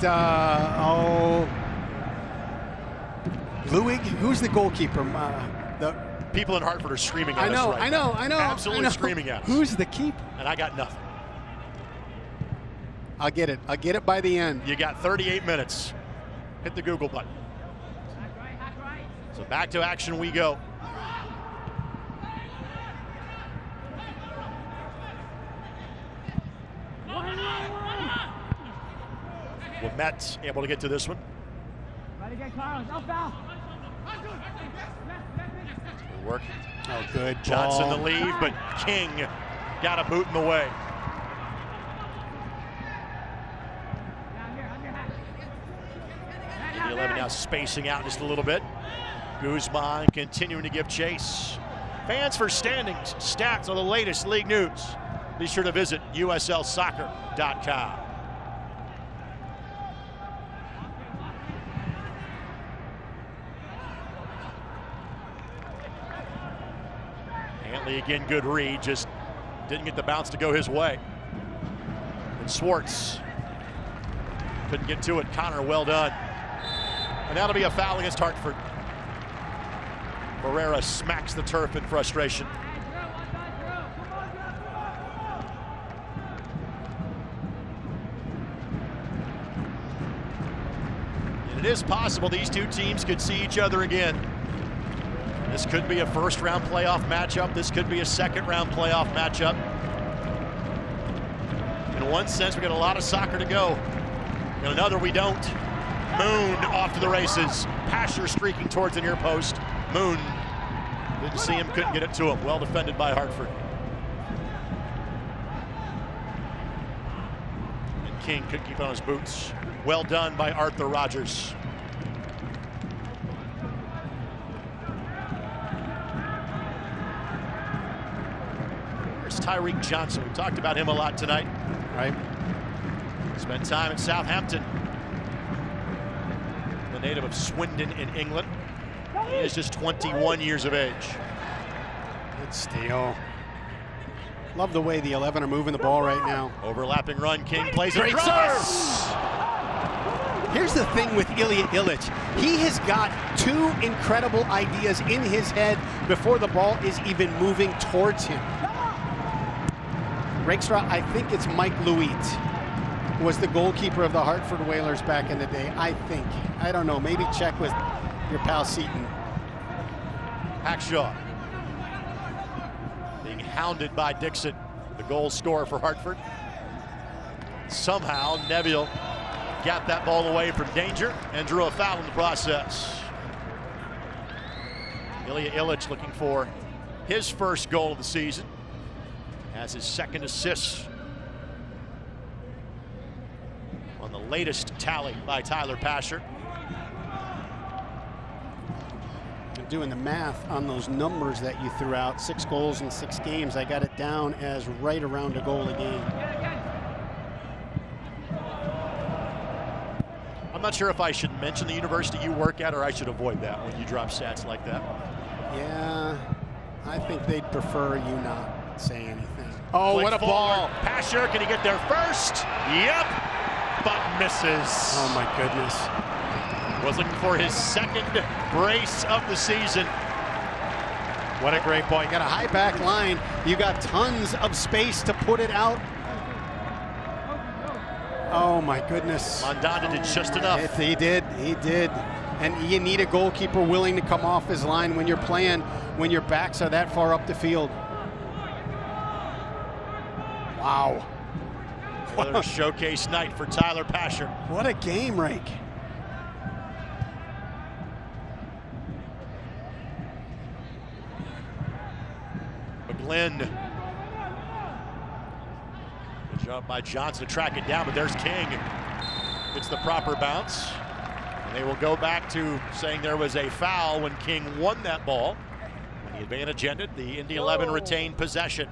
Luig? Who's the goalkeeper? The people in Hartford are screaming at us right now. I know. Absolutely screaming at us. Who's the keeper? And I got nothing. I'll get it. I'll get it by the end. You got 38 minutes. Hit the Google button. So back to action we go. Met able to get to this one. Good work. Oh, good. Johnson the lead, but King got a boot in the way. Indy 11 now spacing out just a little bit. Guzman continuing to give chase. Fans for standings, stats on the latest league news. Be sure to visit uslsoccer.com. Antley again, good read, just didn't get the bounce to go his way. And Swartz couldn't get to it. Connor, well done. And that'll be a foul against Hartford. Barrera smacks the turf in frustration. And it is possible these two teams could see each other again. This could be a first-round playoff matchup. This could be a second-round playoff matchup. In one sense, we got a lot of soccer to go. In another, we don't. Moon off to the races. Pasher streaking towards the near post. Moon didn't see him, couldn't get it to him. Well defended by Hartford. And King couldn't keep on his boots. Well done by Arthur Rogers. Tyreek Johnson. We talked about him a lot tonight. Right. Spent time at Southampton. The native of Swindon in England. He is just 21 years of age. Good steal. Love the way the 11 are moving the ball right now. Overlapping run. King plays it. Great serve. Here's the thing with Ilya Illich. He has got 2 incredible ideas in his head before the ball is even moving towards him. Rakestraw, I think it's Mike Lewitt, who was the goalkeeper of the Hartford Whalers back in the day. I think. I don't know. Maybe check with your pal Seaton. Hackshaw being hounded by Dixon, the goal scorer for Hartford. Somehow Neville got that ball away from danger and drew a foul in the process. Ilya Illich looking for his first goal of the season. Has his 2nd assist on the latest tally by Tyler Pasher. doing the math on those numbers that you threw out, 6 goals in 6 games, I got it down as right around a goal a game. I'm not sure if I should mention the university you work at or I should avoid that when you drop stats like that. Yeah, I think they'd prefer you not say anything. Oh, Flick what a forward. ball. Pasher, can he get there first? Yep, but misses. Oh my goodness. Was looking for his second brace of the season. What a great ball. You got a high back line. You got tons of space to put it out. Oh my goodness. Mandanda did just enough. He did. And you need a goalkeeper willing to come off his line when you're playing, when your backs are that far up the field. Wow. Another showcase night for Tyler Pasher. What a game, Rake. McGlynn. Good job by Johnson to track it down, but there's King. It's the proper bounce. And they will go back to saying there was a foul when King won that ball. When the advantage ended, the Indy 11 retained possession.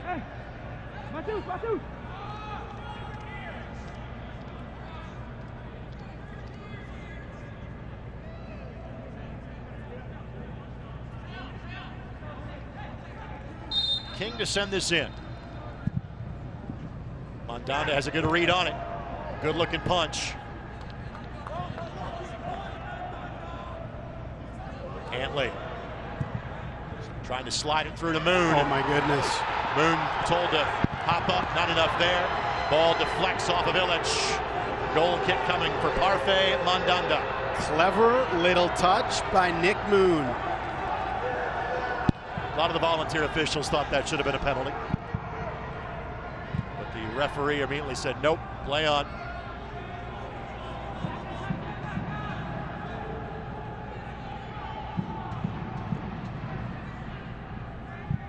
Hey, Matheus. King to send this in. Mandanda has a good read on it. Good looking punch. Antley trying to slide it through to Moon. Oh my goodness. Moon told to hop up, not enough there. Ball deflects off of Illich. Goal kick coming for Parfait Mandanda. Clever little touch by Nick Moon. A lot of the volunteer officials thought that should have been a penalty. But the referee immediately said, nope, play on.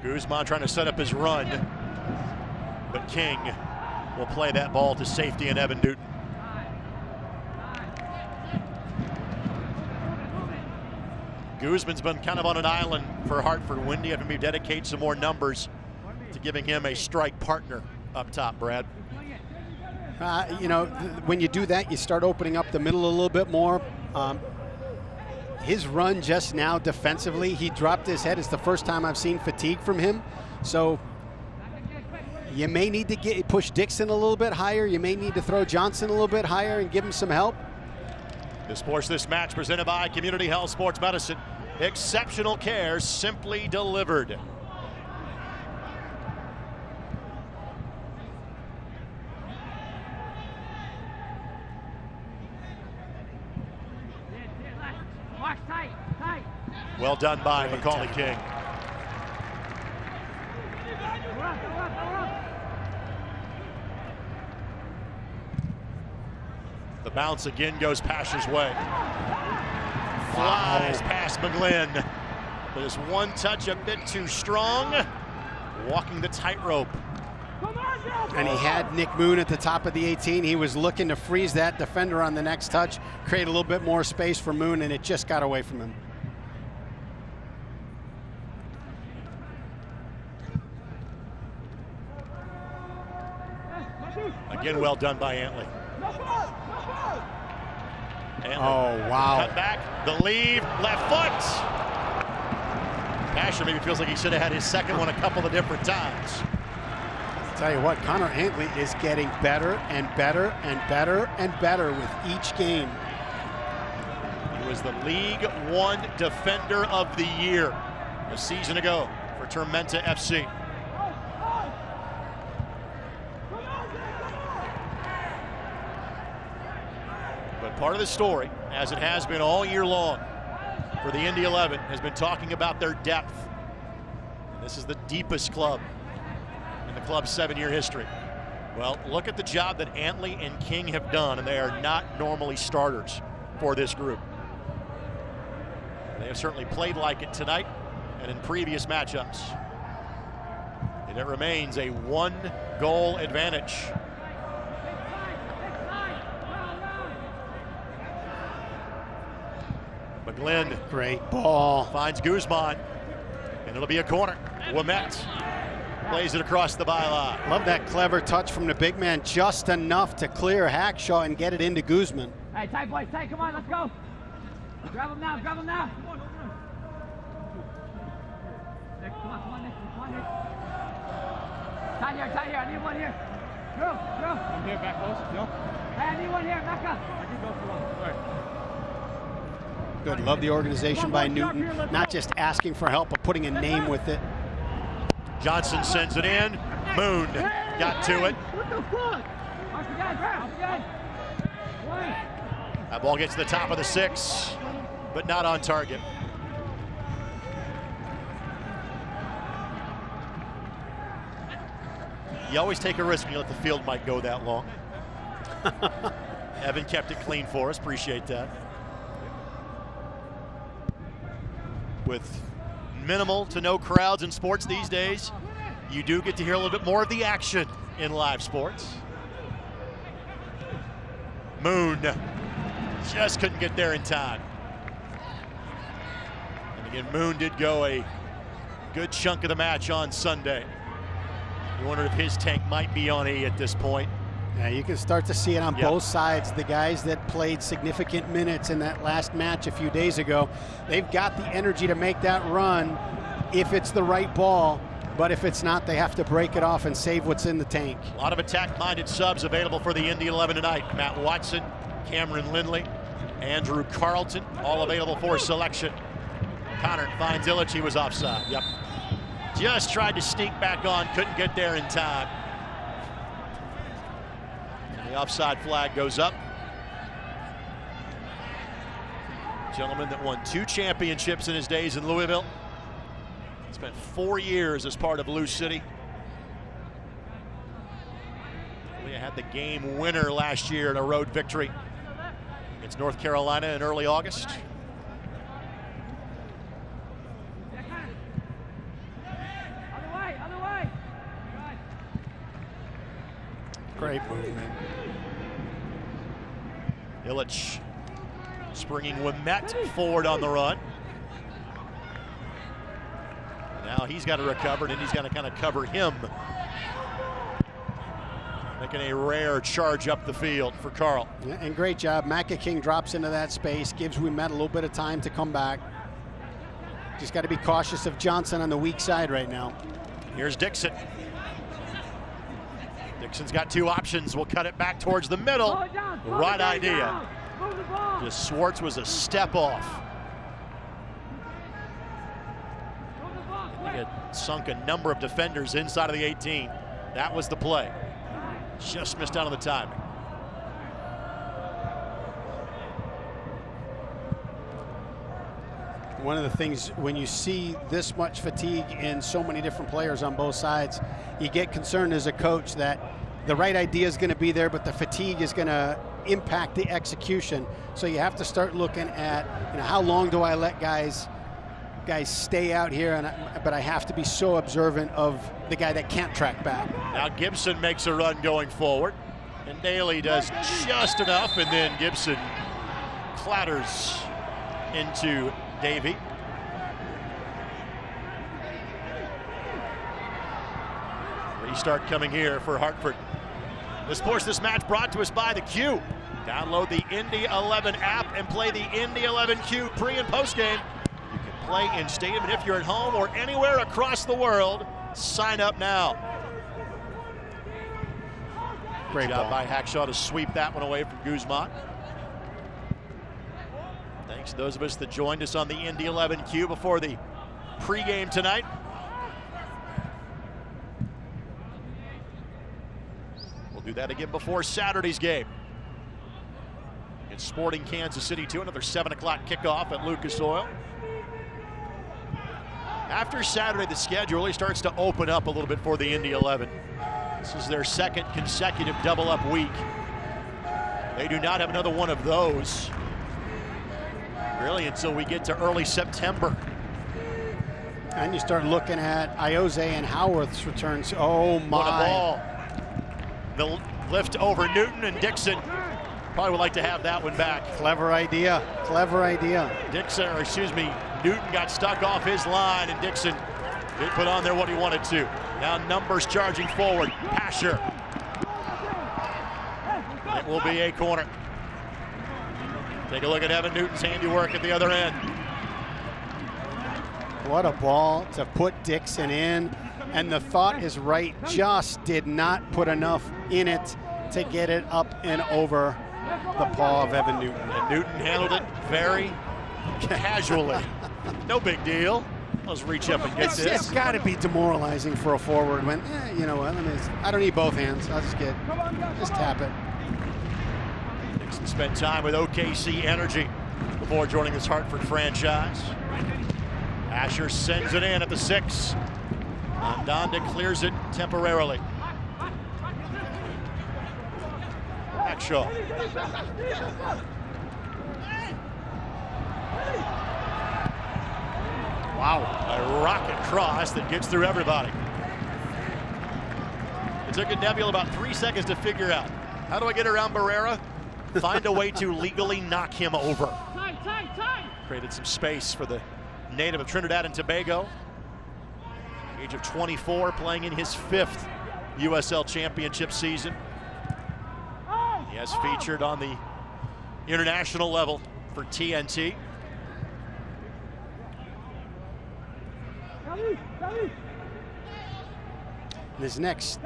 Guzman trying to set up his run, but King will play that ball to safety and Evan Newton. Guzman's been kind of on an island for Hartford. Windy having to dedicate some more numbers to giving him a strike partner up top, Brad. You know, when you do that, you start opening up the middle a little bit more. His run just now defensively, he dropped his head. It's the first time I've seen fatigue from him. So you may need to push Dixon a little bit higher. You may need to throw Johnson a little bit higher and give him some help. This match presented by Community Health Sports Medicine. Exceptional care simply delivered. Well done by Macaulay King. The bounce again goes Pasher's way. Flies past McGlynn. But his one touch a bit too strong. Walking the tightrope. And he had Nick Moon at the top of the 18. He was looking to freeze that defender on the next touch, create a little bit more space for Moon, and it just got away from him. Again, well done by Antley. Oh, wow. Cut back, the lead, left foot. Pasher maybe feels like he should have had his second one a couple of different times. I'll tell you what, Connor Antley is getting better and better and better and better with each game. He was the League One Defender of the Year a season ago for Tormenta FC. But part of the story, as it has been all year long for the Indy 11, has been talking about their depth. And this is the deepest club in the club's 7-year history. Well, look at the job that Antley and King have done, and they are not normally starters for this group. They have certainly played like it tonight and in previous matchups. And it remains a 1-goal advantage. McGlynn. Great ball. Finds Guzman, and it'll be a corner. Ouimet plays it across the byline. Love that clever touch from the big man, just enough to clear Hackshaw and get it into Guzman. Hey, tight boys, tight, come on, let's go. Grab him now, grab him now. Nick, come on, Nick, come on, Nick. Tight here, I need one here. Drew. I'm here, back close, no. Hey, I need one here, back up. I can go for one, sorry. Good, love the organization by Newton, not just asking for help, but putting a name with it. Johnson sends it in. Moon got to it. What the fuck? That ball gets to the top of the 6, but not on target. You always take a risk when you let the field might go that long. Evan kept it clean for us. Appreciate that. With minimal to no crowds in sports these days, you do get to hear a little bit more of the action in live sports. Moon just couldn't get there in time. And again, Moon did go a good chunk of the match on Sunday. You wonder if his tank might be on E at this point. Yeah, you can start to see it on both sides. The guys that played significant minutes in that last match a few days ago, they've got the energy to make that run if it's the right ball. But if it's not, they have to break it off and save what's in the tank. A lot of attack-minded subs available for the Indy 11 tonight. Matt Watson, Cameron Lindley, Andrew Carlton, all available for selection. Connor finds Illich, he was offside. Yep. Just tried to sneak back on, couldn't get there in time. The offside flag goes up. Gentleman that won 2 championships in his days in Louisville. Spent 4 years as part of Lou City. He had the game winner last year in a road victory against North Carolina in early August. Other way. Great movement. Illich springing Ouimet forward on the run. Now he's got to recover, and he's got to kind of cover him. Making a rare charge up the field for Carl. Yeah, and great job. King drops into that space, gives Ouimet a little bit of time to come back. Just got to be cautious of Johnson on the weak side right now. Here's Dixon. Dixon's got 2 options. We'll cut it back towards the middle. Right idea. Just Schwartz was a step off. He had sunk a number of defenders inside of the 18. That was the play. Just missed out on the timing. One of the things, when you see this much fatigue in so many different players on both sides, you get concerned as a coach that the right idea is going to be there, but the fatigue is going to impact the execution. So you have to start looking at, how long do I let guys stay out here, but I have to be so observant of the guy that can't track back. Now Gibson makes a run going forward, and Daly does just enough, and then Gibson clatters into Davey. Restart coming here for Hartford. This match brought to us by the Q. Download the Indy 11 app and play the Indy 11 Q pre and post game. You can play in stadium, and if you're at home or anywhere across the world, sign up now. Great job by Hackshaw to sweep that one away from Guzman. Thanks to those of us that joined us on the Indy 11 Q before the pregame tonight. We'll do that again before Saturday's game. It's Sporting Kansas City 2, another 7 o'clock kickoff at Lucas Oil. After Saturday, the schedule really starts to open up a little bit for the Indy 11. This is their 2nd consecutive double-up week. They do not have another one of those really until we get to early September. And you start looking at Ioze and Howarth's returns. Oh my. What a ball. The lift over Newton, and Dixon Probably would like to have that one back. Clever idea. Clever idea. Dixon, or excuse me, Newton got stuck off his line, and Dixon did put on there what he wanted to. Now numbers charging forward. Pasher. It will be a corner. Take a look at Evan Newton's handiwork at the other end. What a ball to put Dixon in. And the thought is right, just did not put enough in it to get it up and over the paw of Evan Newton. And Newton handled it very casually. No big deal. Let's reach up and get this. It's got to be demoralizing for a forward when, you know what, I don't need both hands. I'll just tap it. Dixon spent time with OKC Energy before joining this Hartford franchise. Asher sends it in at the 6. Donda clears it temporarily. Backshaw. Wow, a rocket cross that gets through everybody. It took a Nebula about 3 seconds to figure out, how do I get around Barrera? Find a way to legally knock him over. Created some space for the native of Trinidad and Tobago. Age of 24, playing in his 5th USL Championship season. He has featured on the international level for TNT. This next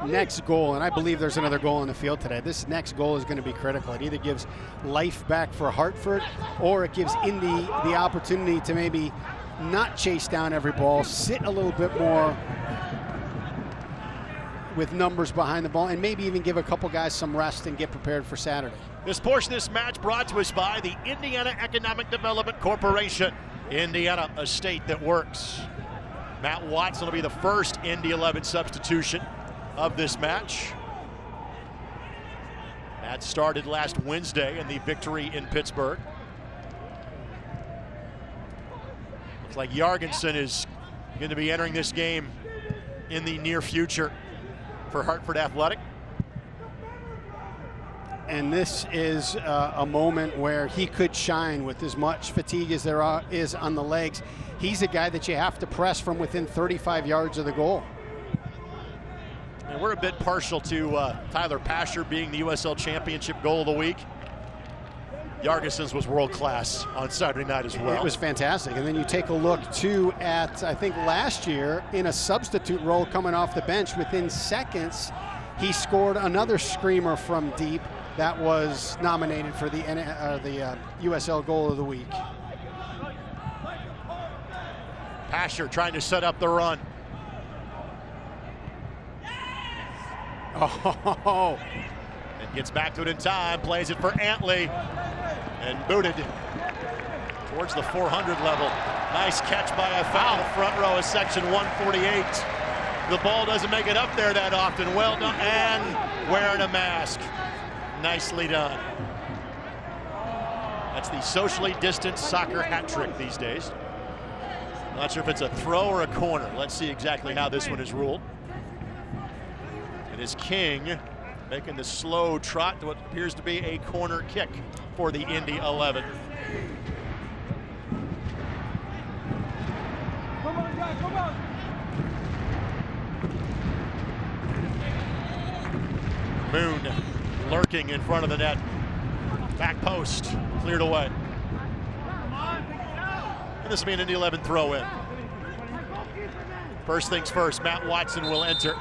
goal, and I believe there's another goal on the field today, this next goal is going to be critical. It either gives life back for Hartford, or it gives Indy the opportunity to maybe not chase down every ball, sit a little bit more with numbers behind the ball, and maybe even give a couple guys some rest and get prepared for Saturday. This portion of this match brought to us by the Indiana Economic Development Corporation. Indiana, a state that works. Matt Watson will be the first Indy 11 substitution of this match. That started last Wednesday in the victory in Pittsburgh. Looks like Jorgensen is going to be entering this game in the near future for Hartford Athletic. And this is a moment where he could shine with as much fatigue as there is on the legs. He's a guy that you have to press from within 35 yards of the goal. And we're a bit partial to Tyler Pasher being the USL Championship goal of the week. Jorgensen's was world class on Saturday night as well. It was fantastic. And then you take a look too at, I think last year, in a substitute role coming off the bench, within seconds, he scored another screamer from deep that was nominated for the USL goal of the week. Pasher trying to set up the run. Oh, and gets back to it in time, plays it for Antley, and booted towards the 400 level. Nice catch by a foul in the front row of section 148. The ball doesn't make it up there that often. Well done, and wearing a mask. Nicely done. That's the socially distanced soccer hat trick these days. Not sure if it's a throw or a corner. Let's see exactly how this one is ruled. It is King making the slow trot to what appears to be a corner kick for the Indy 11. Come on, guys, come on. Moon lurking in front of the net. Back post, cleared away. And this will be an Indy 11 throw in. First things first, Matt Watson will enter.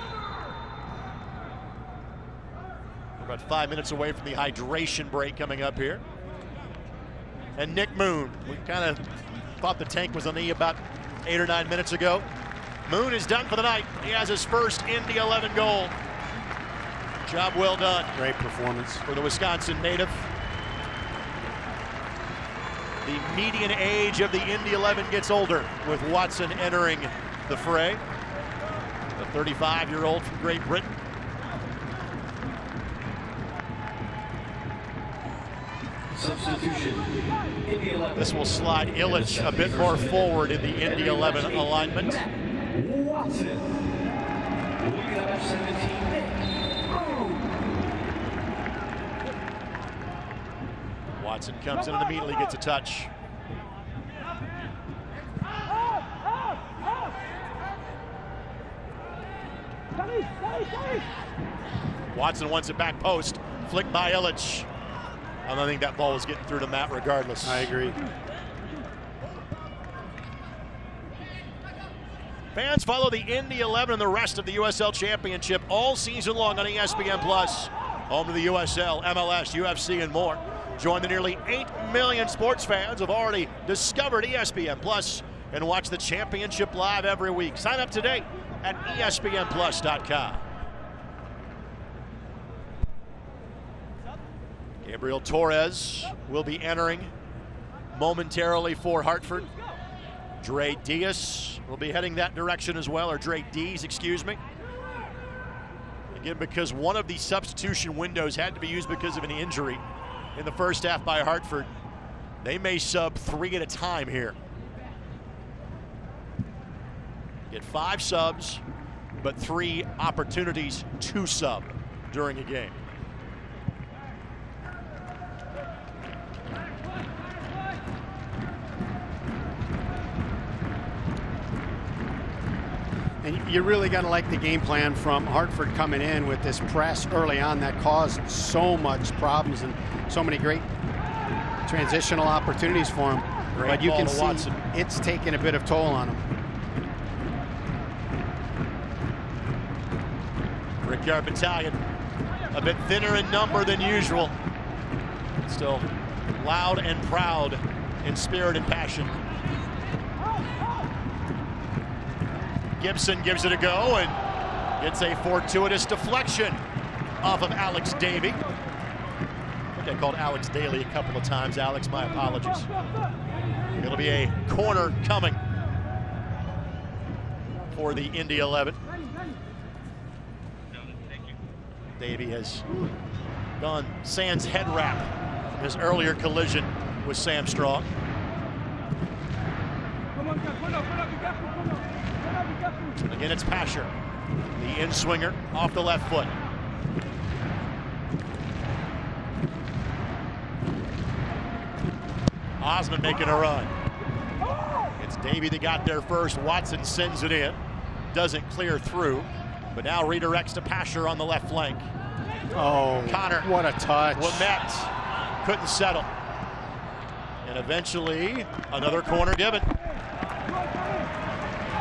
We're about 5 minutes away from the hydration break coming up here. And Nick Moon, we kind of thought the tank was on E about 8 or 9 minutes ago. Moon is done for the night. He has his first Indy 11 goal. Job well done. great performance For the Wisconsin native. The median age of the Indy 11 gets older with Watson entering the fray. The 35-year-old from Great Britain. Substitution. Indy 11. This will slide Illich a bit more forward in the Indy 11 alignment. Watson. Moving up 17. Watson comes in and immediately gets a touch. Watson wants it back post, flicked by Illich. I don't think that ball was getting through to Matt regardless. I agree. Fans follow the Indy 11 and the rest of the USL Championship all season long on ESPN+. Home to the USL, MLS, UFC, and more. Join the nearly 8 million sports fans who have already discovered ESPN+ and watch the championship live every week. Sign up today at ESPNplus.com. Gabriel Torres will be entering momentarily for Hartford. Dre Diaz will be heading that direction as well, or Dre Dees, excuse me. Again, because one of the substitution windows had to be used because of an injury in the first half by Hartford, they may sub 3 at a time here. Get 5 subs, but 3 opportunities to sub during a game. And you really got to like the game plan from Hartford coming in with this press early on that caused so much problems and so many great transitional opportunities for him. But you can see Watson. It's taking a bit of toll on him. Brickyard Battalion, a bit thinner in number than usual. Still loud and proud in spirit and passion. Gibson gives it a go and gets a fortuitous deflection off of Alex Davey. I think I called Alex Daly a couple of times. Alex, my apologies. It'll be a corner coming for the Indy 11. Davey has gone sans head wrap from his earlier collision with Sam Strong. And again, it's Pasher, the in-swinger off the left foot. Osman making a run. It's Davey that got there first. Watson sends it in. Doesn't clear through, but now redirects to Pasher on the left flank. Oh, Connor. What a touch. Lamette couldn't settle. And eventually, another corner given.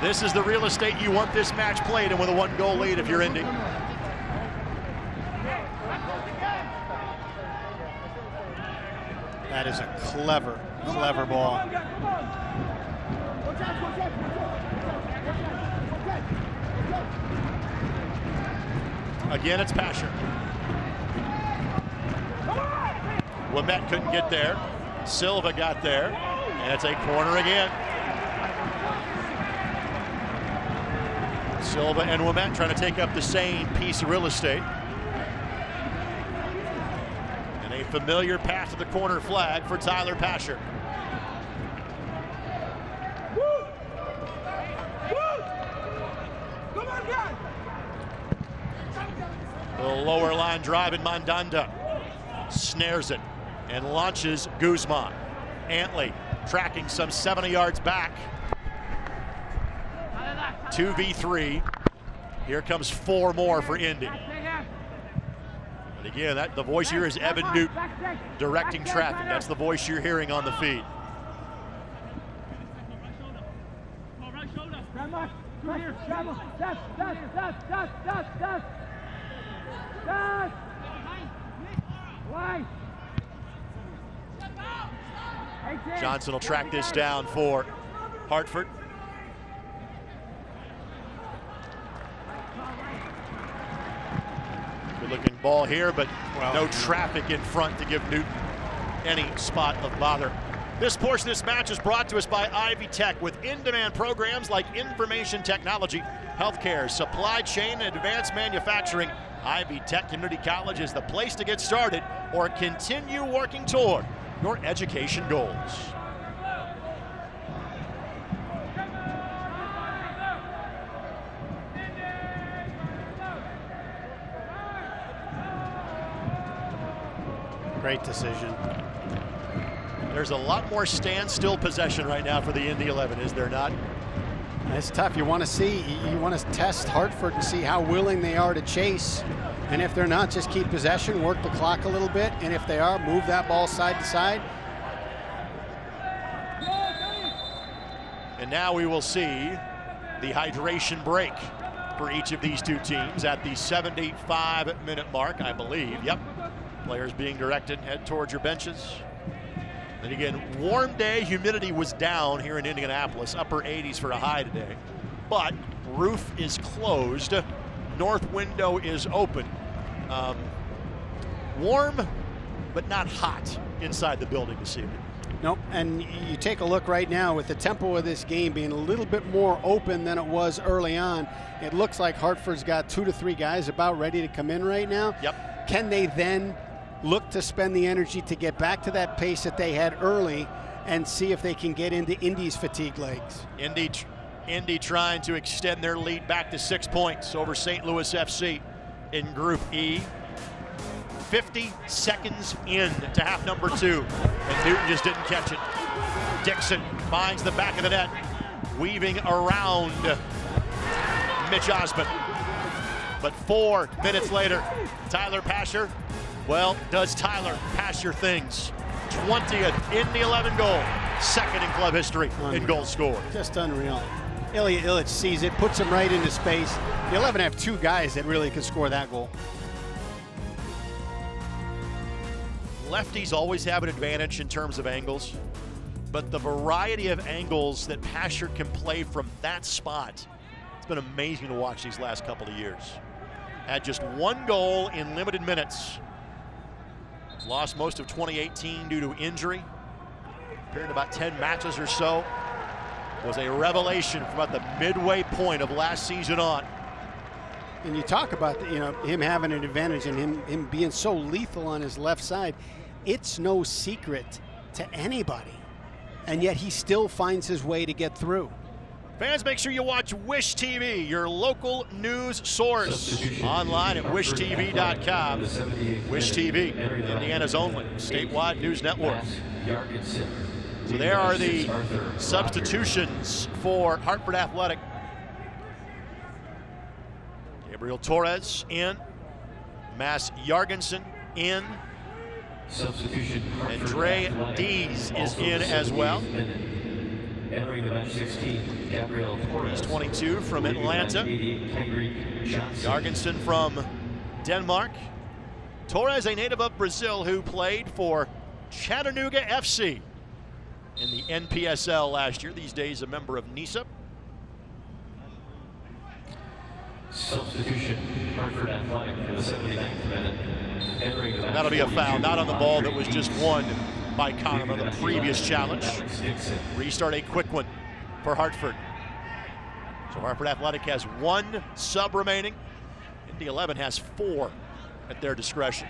This is the real estate you want this match played in with a 1-goal lead if you're Indy. That is a clever, clever ball. Again, it's Pasher. Lamette couldn't get there. Silva got there, and it's a corner again. Silva and Lamette trying to take up the same piece of real estate. And a familiar pass to the corner flag for Tyler Pasher. The lower line drive in Mandanda. Snares it and launches Guzman. Antley tracking some 70 yards back. 2v3. Here comes 4 more for Indy. And again, the voice here is Evan Newton directing traffic. That's the voice you're hearing on the feed. Johnson will track this down for Hartford. Good looking ball here, but no traffic in front to give Newton any spot of bother. This portion of this match is brought to us by Ivy Tech, with in-demand programs like information technology, healthcare, supply chain, and advanced manufacturing. Ivy Tech Community College is the place to get started or continue working toward your education goals. Great decision. There's a lot more standstill possession right now for the Indy 11, is there not? It's tough. You want to test Hartford and see how willing they are to chase. And if they're not, just keep possession, work the clock a little bit. And if they are, move that ball side to side. And now we will see the hydration break for each of these two teams at the 75-minute mark, I believe. Yep. Players being directed, head towards your benches. And again, warm day, humidity was down here in Indianapolis, upper 80s for a high today. But roof is closed, north window is open. Warm, but not hot inside the building this evening. Nope, and you take a look right now with the tempo of this game being a little bit more open than it was early on. It looks like Hartford's got 2 to 3 guys about ready to come in right now. Yep. Can they then look to spend the energy to get back to that pace that they had early and see if they can get into Indy's fatigue legs? Indy trying to extend their lead back to 6 points over St. Louis FC in Group E. 50 seconds in to half number 2, and Newton just didn't catch it. Dixon finds the back of the net, weaving around Mitch Osmond. But 4 minutes later, Tyler Pasher, well, does Tyler Pasher things. 20th Indy 11 goal, second in club history in goals scored. Just unreal. Ilya Illich sees it, puts him right into space. The 11 have 2 guys that really could score that goal. Lefties always have an advantage in terms of angles, but the variety of angles that Pasher can play from that spot, it's been amazing to watch these last couple of years. Had just 1 goal in limited minutes. Lost most of 2018 due to injury. Appeared in about 10 matches or so. Was a revelation from about the midway point of last season on. And you talk about him having an advantage and him being so lethal on his left side. It's no secret to anybody, and yet he still finds his way to get through. Fans, make sure you watch Wish TV, your local news source, online at wishtv.com. Wish TV, Indiana's only statewide news network. So there are the substitutions for Hartford Athletic. Gabriel Torres in, Mass Jorgensen in, Substitution. and Dre Dees is in as well. Entering the match 16, Gabriel Torres. He's 22 from Atlanta. Jorgensen from Denmark. Torres, a native of Brazil who played for Chattanooga FC in the NPSL last year. These days a member of NISA. Substitution, Hartford Athletic in the 79th minute. Entering the match. That'll be a foul, not on the ball that was just won by Connor on the previous challenge. Restart a quick one for Hartford. So Hartford Athletic has 1 sub remaining. Indy 11 has 4 at their discretion.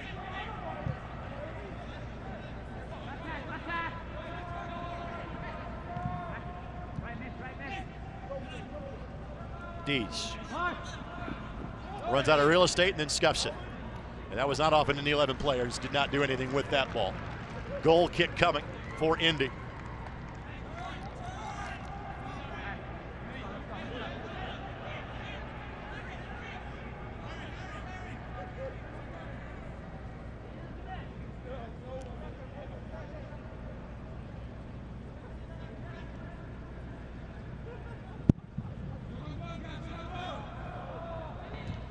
Dees runs out of real estate and then scuffs it. And that was not off an Indy 11 players. Did not do anything with that ball. Goal kick coming for Indy.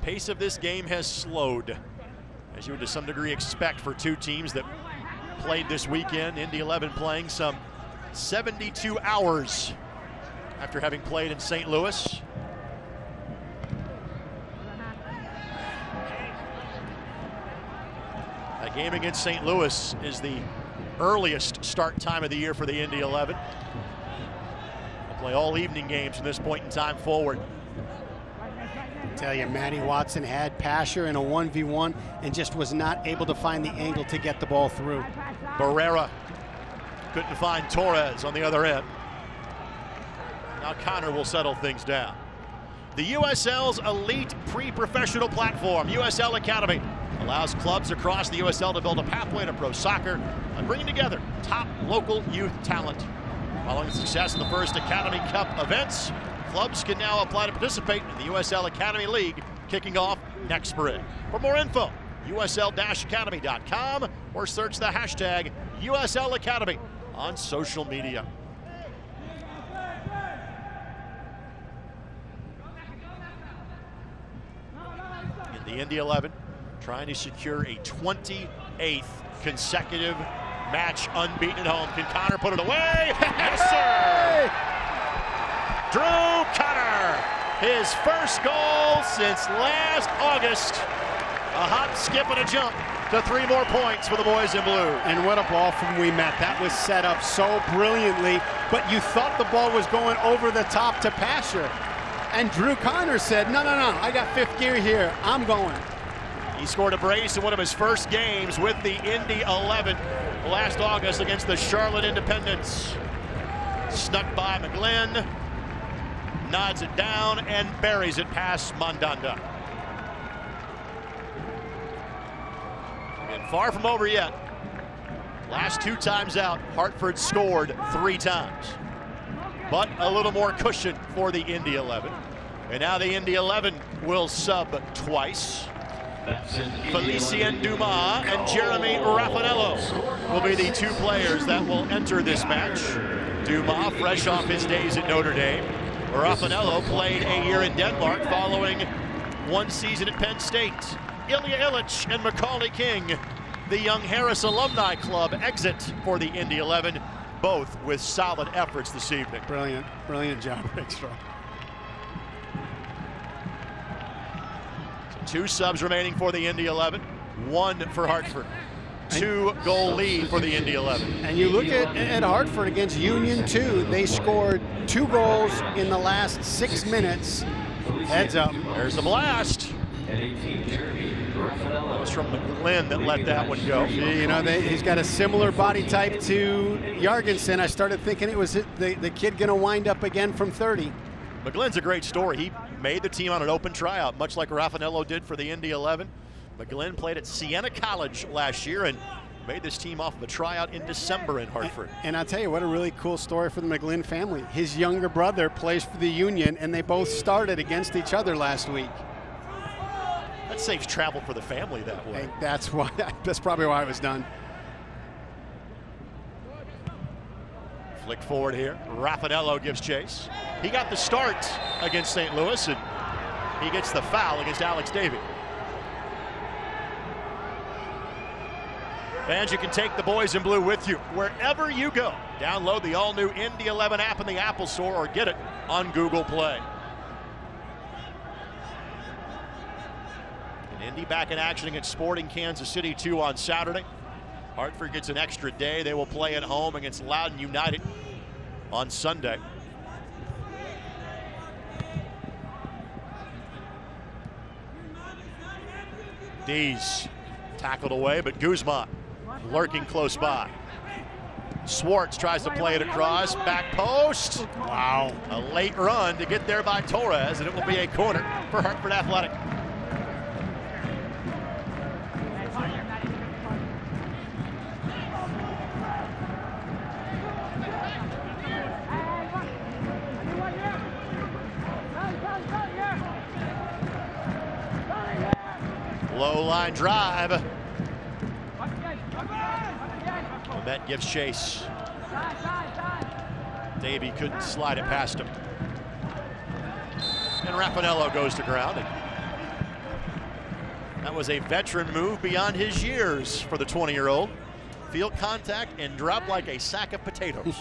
Pace of this game has slowed, as you would to some degree expect for 2 teams that played this weekend. Indy 11 playing some 72 hours after having played in St. Louis. That game against St. Louis is the earliest start time of the year for the Indy 11. They'll play all evening games from this point in time forward. I tell you, Matty Watson had Pasher in a 1v1 and just was not able to find the angle to get the ball through. Barrera couldn't find Torres on the other end. Now Connor will settle things down. The USL's elite pre-professional platform, USL Academy, allows clubs across the USL to build a pathway to pro soccer and bringing together top local youth talent. Following the success of the first Academy Cup events, clubs can now apply to participate in the USL Academy League, kicking off next spring. For more info, usl-academy.com or search the hashtag USL Academy on social media. In the Indy 11, trying to secure a 28th consecutive match unbeaten at home. Can Connor put it away? Yes, sir! Drew Connor, his first goal since last August. A hop, skip, and a jump to 3 more points for the boys in blue. And what a ball from We Met. That was set up so brilliantly, but you thought the ball was going over the top to Pasher. And Drew Connor said, no, I got 5th gear here. I'm going. He scored a brace in one of his first games with the Indy 11 last August against the Charlotte Independents. Snuck by McGlynn, nods it down, and buries it past Mandanda. And far from over yet. Last 2 times out, Hartford scored 3 times. But a little more cushion for the Indy 11. And now the Indy 11 will sub twice. Felicien Dumas and Jeremy Raffanello will be the 2 players that will enter this match. Dumas, fresh off his days at Notre Dame. Raffanello played a year in Denmark following 1 season at Penn State. Ilya Illich and Macaulay King, the Young Harris Alumni Club, exit for the Indy 11, both with solid efforts this evening. Brilliant job, Rickstrom. 2 subs remaining for the Indy 11, 1 for Hartford. 2-goal lead for the Indy 11. And you look at Hartford against Union 2, they scored 2 goals in the last 6 minutes. Heads up. There's the blast. That was from McGlynn that let that one go. You know, he's got a similar body type to Jorgensen. I started thinking it was the kid going to wind up again from 30. McGlynn's a great story. He made the team on an open tryout, much like Raffanello did for the Indy 11. McGlynn played at Siena College last year and made this team off of a tryout in December in Hartford. And I'll tell you what, a really cool story for the McGlynn family. His younger brother plays for the Union, and they both started against each other last week. That saves travel for the family that way. Hey, that's probably why it was done. Flick forward here. Raffanello gives chase. He got the start against St. Louis, and he gets the foul against Alex Davey. Fans, you can take the boys in blue with you wherever you go. Download the all-new Indy 11 app in the Apple Store or get it on Google Play. And Indy back in action against Sporting Kansas City 2 on Saturday. Hartford gets an extra day. They will play at home against Loudoun United on Sunday. Dees tackled away, but Guzman lurking close by. Swartz tries to play it across, back post. Wow, a late run to get there by Torres, and it will be a corner for Hartford Athletic. Low line drive. Met gives chase. Davey couldn't slide it past him. And Raffanello goes to ground. And that was a veteran move beyond his years for the 20-year-old. Field contact and drop like a sack of potatoes.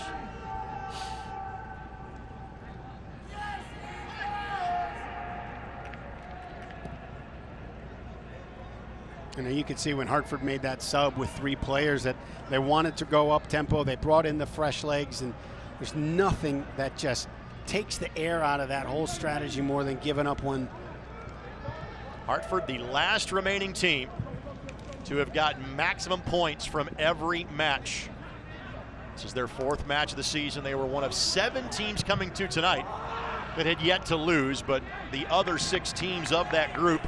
You know, you could see when Hartford made that sub with 3 players that they wanted to go up tempo. They brought in the fresh legs, and there's nothing that just takes the air out of that whole strategy more than giving up one. Hartford, the last remaining team to have gotten maximum points from every match. This is their 4th match of the season. They were one of 7 teams coming to tonight that had yet to lose, but the other 6 teams of that group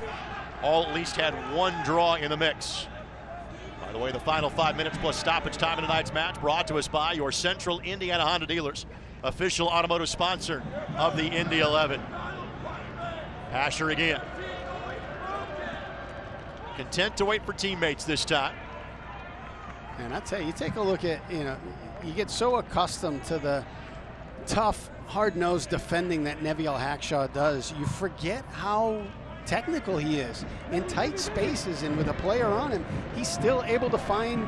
all at least had one draw in the mix. By the way, the final 5 minutes plus stoppage time in tonight's match brought to us by your Central Indiana Honda dealers, official automotive sponsor of the Indy 11. Asher again. Content to wait for teammates this time. And I tell you, you take a look at, you get so accustomed to the tough, hard-nosed defending that Neville Hackshaw does, you forget how technical he is. In tight spaces and with a player on him, he's still able to find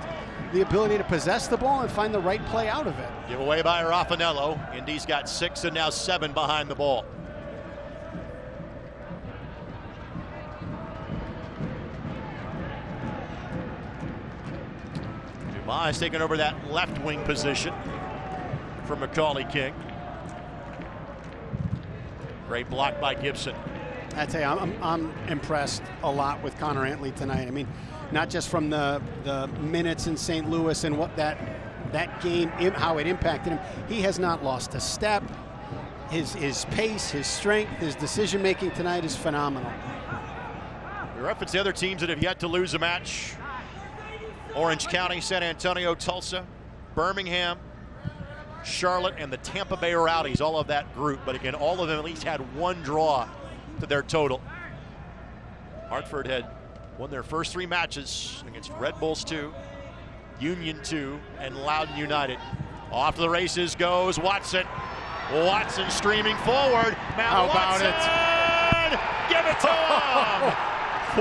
the ability to possess the ball and find the right play out of it. Give away by Raffanello. Indy's got 6 and now 7 behind the ball. Dumas taking over that left wing position for Macaulay King. Great block by Gibson. I tell you, I'm impressed a lot with Connor Antley tonight. I mean, not just from the minutes in St. Louis and what that game, how it impacted him. He has not lost a step. His pace, his strength, his decision making tonight is phenomenal. We reference the other teams that have yet to lose a match: Orange County, San Antonio, Tulsa, Birmingham, Charlotte, and the Tampa Bay Rowdies, all of that group. But again, all of them at least had one draw to their total. Hartford had won their first 3 matches against Red Bulls 2, Union 2, and Loudoun United. Off to the races goes Watson. Watson streaming forward. How about it? Give it to him!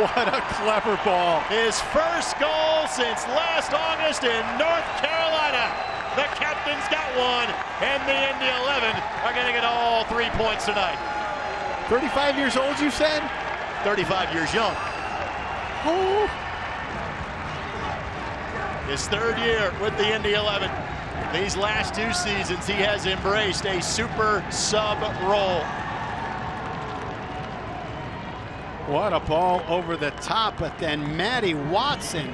What a clever ball. His first goal since last August in North Carolina. The captain's got one, and the Indy 11 are going to get all 3 points tonight. 35 years old, you said? 35 years young. Oh. His 3rd year with the Indy 11. These last 2 seasons, he has embraced a super sub role. What a ball over the top, but then Matty Watson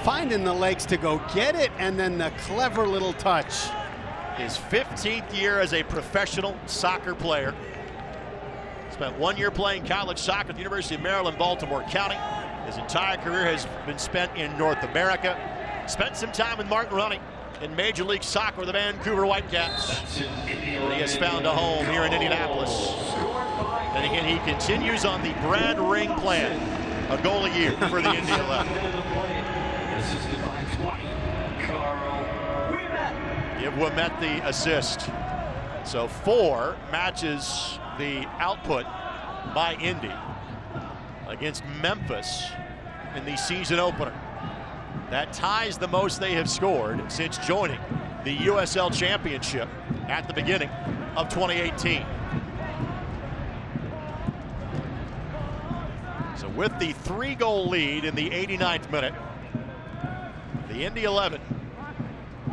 finding the legs to go get it, and then the clever little touch. His 15th year as a professional soccer player. Spent 1 year playing college soccer at the University of Maryland, Baltimore County. His entire career has been spent in North America. Spent some time with Martin Running in Major League Soccer with the Vancouver Whitecaps. But he has found a home here in Indianapolis. And again, he continues on the Brad Ring plan. A goal a year for the Indy 11. Give Ouimet the assist. So 4 matches the output by Indy against Memphis in the season opener. That ties the most they have scored since joining the USL Championship at the beginning of 2018. So with the 3-goal lead in the 89th minute, the Indy 11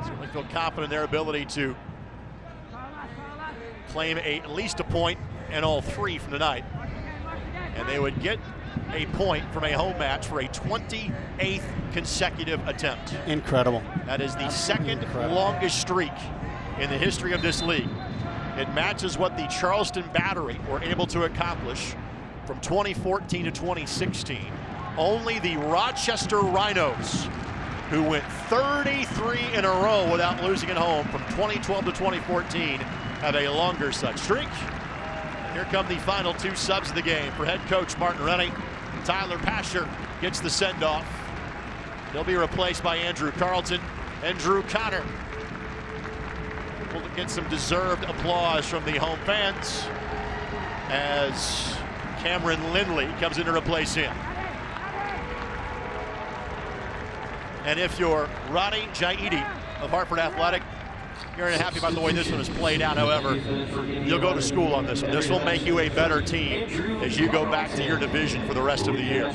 certainly feel confident in their ability to claim at least a point and all 3 from tonight. And they would get a point from a home match for a 28th consecutive attempt. Incredible. That is the second longest streak in the history of this league. It matches what the Charleston Battery were able to accomplish from 2014 to 2016. Only the Rochester Rhinos, who went 33 in a row without losing at home from 2012 to 2014, have a longer such streak. Here come the final 2 subs of the game for head coach Martin Rennie. Tyler Pasher gets the send-off. He'll be replaced by Andrew Carlton and Drew Connor. We'll get some deserved applause from the home fans as Cameron Lindley comes in to replace him. And if you're Ronnie Jaidi of Hartford Athletic, you're happy about the way this one is played out. However, you'll go to school on this one. This will make you a better team as you go back to your division for the rest of the year.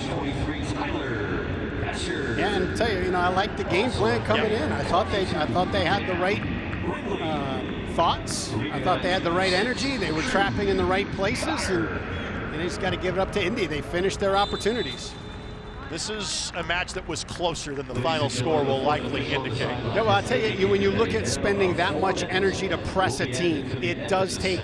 Yeah, and tell you, I like the game plan coming in. I thought they had the right thoughts. I thought they had the right energy. They were trapping in the right places, and they just got to give it up to Indy. They finished their opportunities. This is a match that was closer than the final score will likely indicate. Yeah, well, I'll tell you, when you look at spending that much energy to press a team, it does take,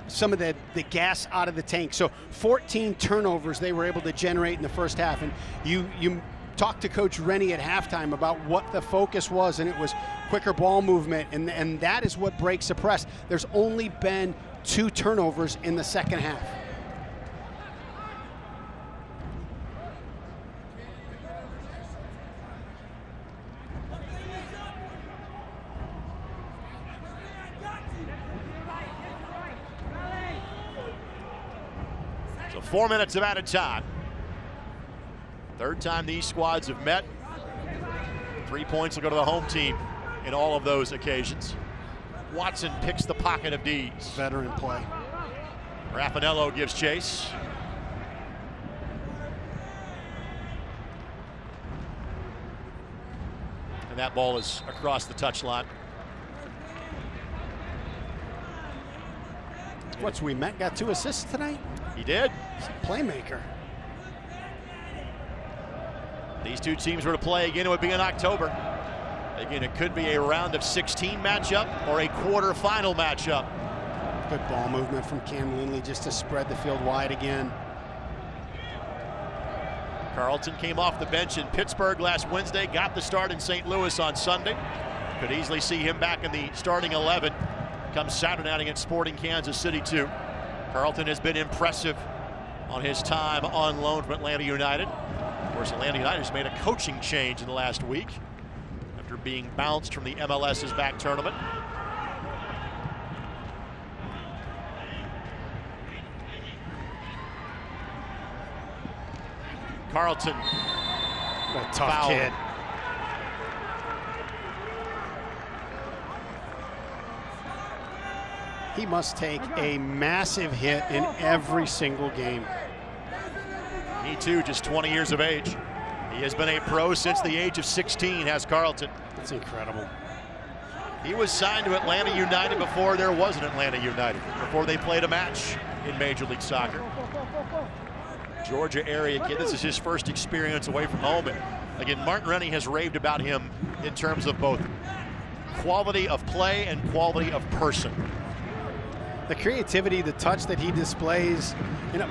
some of the gas out of the tank. So 14 turnovers they were able to generate in the first half. And you talked to Coach Rennie at halftime about what the focus was, and it was quicker ball movement, and that is what breaks the press. There's only been 2 turnovers in the second half. So 4 minutes of added time. Third time these squads have met. 3 points will go to the home team in all of those occasions. Watson picks the pocket of D's. Veteran play. Raffanello gives chase. And that ball is across the touchline. What's we met? Got 2 assists tonight? He did. He's a playmaker. These 2 teams were to play again, it would be in October. Again, it could be a round of 16 matchup or a quarterfinal matchup. Good ball movement from Cam Lindley just to spread the field wide again. Carlton came off the bench in Pittsburgh last Wednesday, got the start in St. Louis on Sunday. Could easily see him back in the starting 11 come Saturday night against Sporting Kansas City too. Carlton has been impressive on his time on loan from Atlanta United. Of course, Atlanta United has made a coaching change in the last week after being bounced from the MLS's back tournament. Carlton. What a tough foul. kid. He must take a massive hit in every single game. He too, just 20 years of age. He has been a pro since the age of 16, has Carlton. That's incredible. He was signed to Atlanta United before there was an Atlanta United, before they played a match in Major League Soccer. Georgia area kid, this is his first experience away from home. And again, Martin Rennie has raved about him in terms of both quality of play and quality of person. The creativity, the touch that he displays,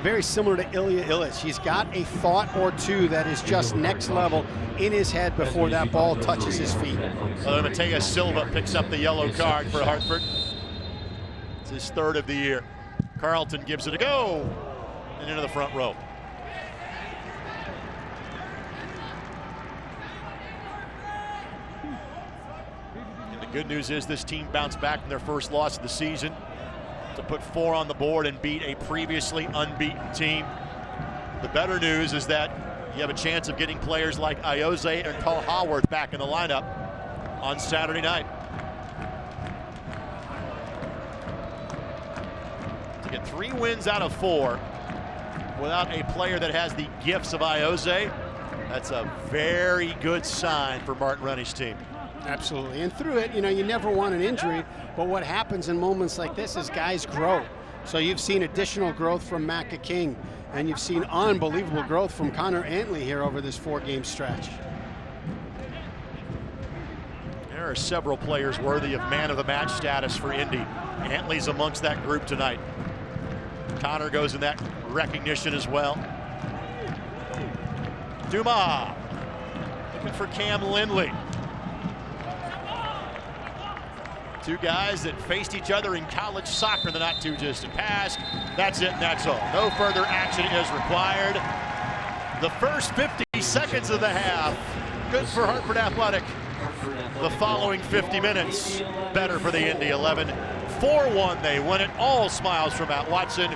very similar to Ilya Illich. He's got a thought or two that is just next level in his head before that ball touches his feet. Well, Mateus Silva picks up the yellow card for Hartford. It's his 3rd of the year. Carlton gives it a go and into the front row. And the good news is this team bounced back from their first loss of the season to put 4 on the board and beat a previously unbeaten team. The better news is that you have a chance of getting players like Ayoze and Paul Howard back in the lineup on Saturday night. To get 3 wins out of 4 without a player that has the gifts of Ayoze, that's a very good sign for Martin Rennie's team. Absolutely, and through it, you never want an injury, but what happens in moments like this is guys grow. So you've seen additional growth from Macca King, and you've seen unbelievable growth from Connor Antley here over this 4-game stretch. There are several players worthy of man of the match status for Indy. Antley's amongst that group tonight. Connor goes in that recognition as well. Dumas looking for Cam Lindley. 2 guys that faced each other in college soccer in the not too distant past. That's it and that's all. No further action is required. The first 50 seconds of the half, good for Hartford Athletic. The following 50 minutes, better for the Indy 11. 4-1, they win it. All smiles from Matt Watson.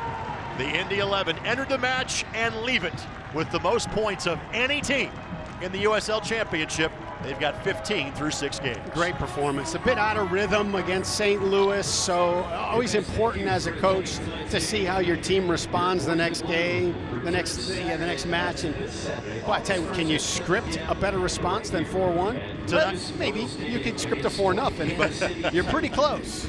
The Indy 11 entered the match and leave it with the most points of any team in the USL Championship. They've got 15 through 6 games. Great performance. A bit out of rhythm against St. Louis, so always important as a coach to see how your team responds the next game, the next match. And well, I tell you, can you script a better response than 4-1? Well, maybe you could script a 4-0, but you're pretty close.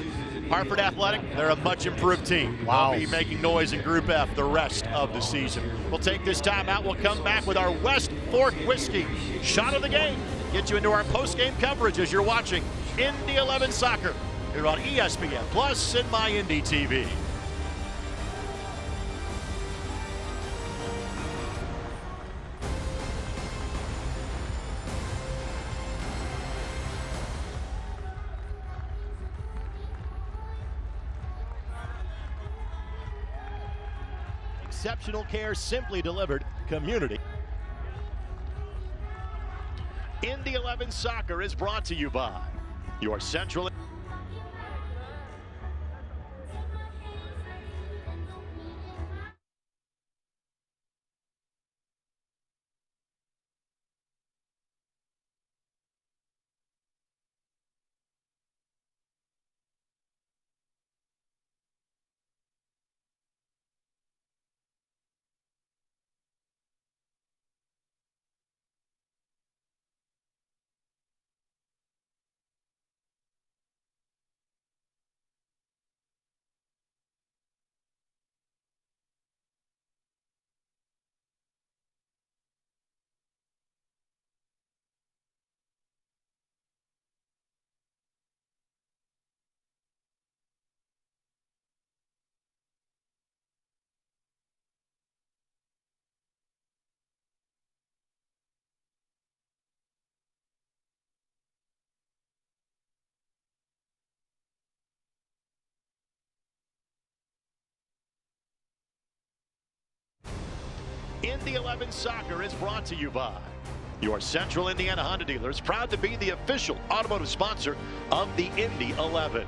Hartford Athletic, they're a much improved team. Wow. They'll be making noise in Group F the rest of the season. We'll take this time out. We'll come back with our West Fork Whiskey shot of the game. Get you into our post-game coverage as you're watching Indy 11 Soccer here on ESPN Plus and My Indy TV. exceptional care simply delivered. Community. Indy 11 Soccer is brought to you by your Central. Indy 11 Soccer is brought to you by your Central Indiana Honda dealers, proud to be the official automotive sponsor of the Indy 11.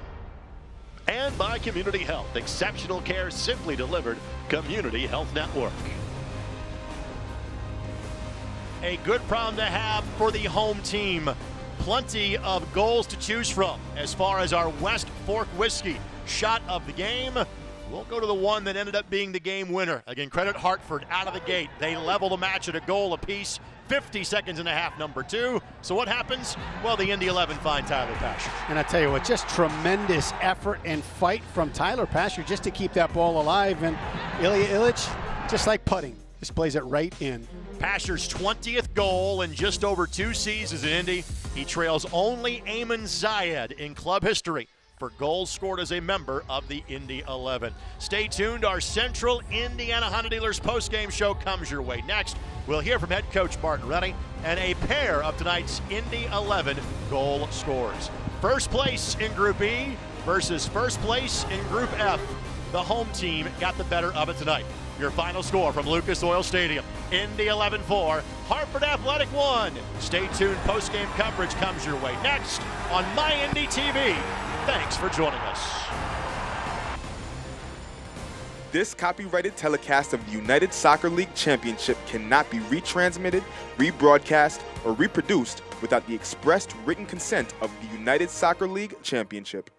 And by Community Health, exceptional care simply delivered. Community Health Network. A good problem to have for the home team. Plenty of goals to choose from as far as our West Fork Whiskey shot of the game. We'll go to the one that ended up being the game winner. Again, credit Hartford out of the gate. They level the match at a goal apiece. 50 seconds and a half, number 2. So what happens? Well, the Indy 11 find Tyler Pasher. And I tell you what, just tremendous effort and fight from Tyler Pasher just to keep that ball alive. And Ilya Illich, just like putting, just plays it right in. Pasher's 20th goal in just over 2 seasons in Indy. He trails only Ayman Zayed in club history for goals scored as a member of the Indy 11. Stay tuned. Our Central Indiana Honda Dealers postgame show comes your way next. We'll hear from head coach Martin Rennie and a pair of tonight's Indy 11 goal scorers. First place in Group E versus first place in Group F. The home team got the better of it tonight. Your final score from Lucas Oil Stadium: Indy 11 4, Hartford Athletic 1. Stay tuned. Postgame coverage comes your way next on My Indy TV. Thanks for joining us. This copyrighted telecast of the United Soccer League Championship cannot be retransmitted, rebroadcast, or reproduced without the expressed written consent of the United Soccer League Championship.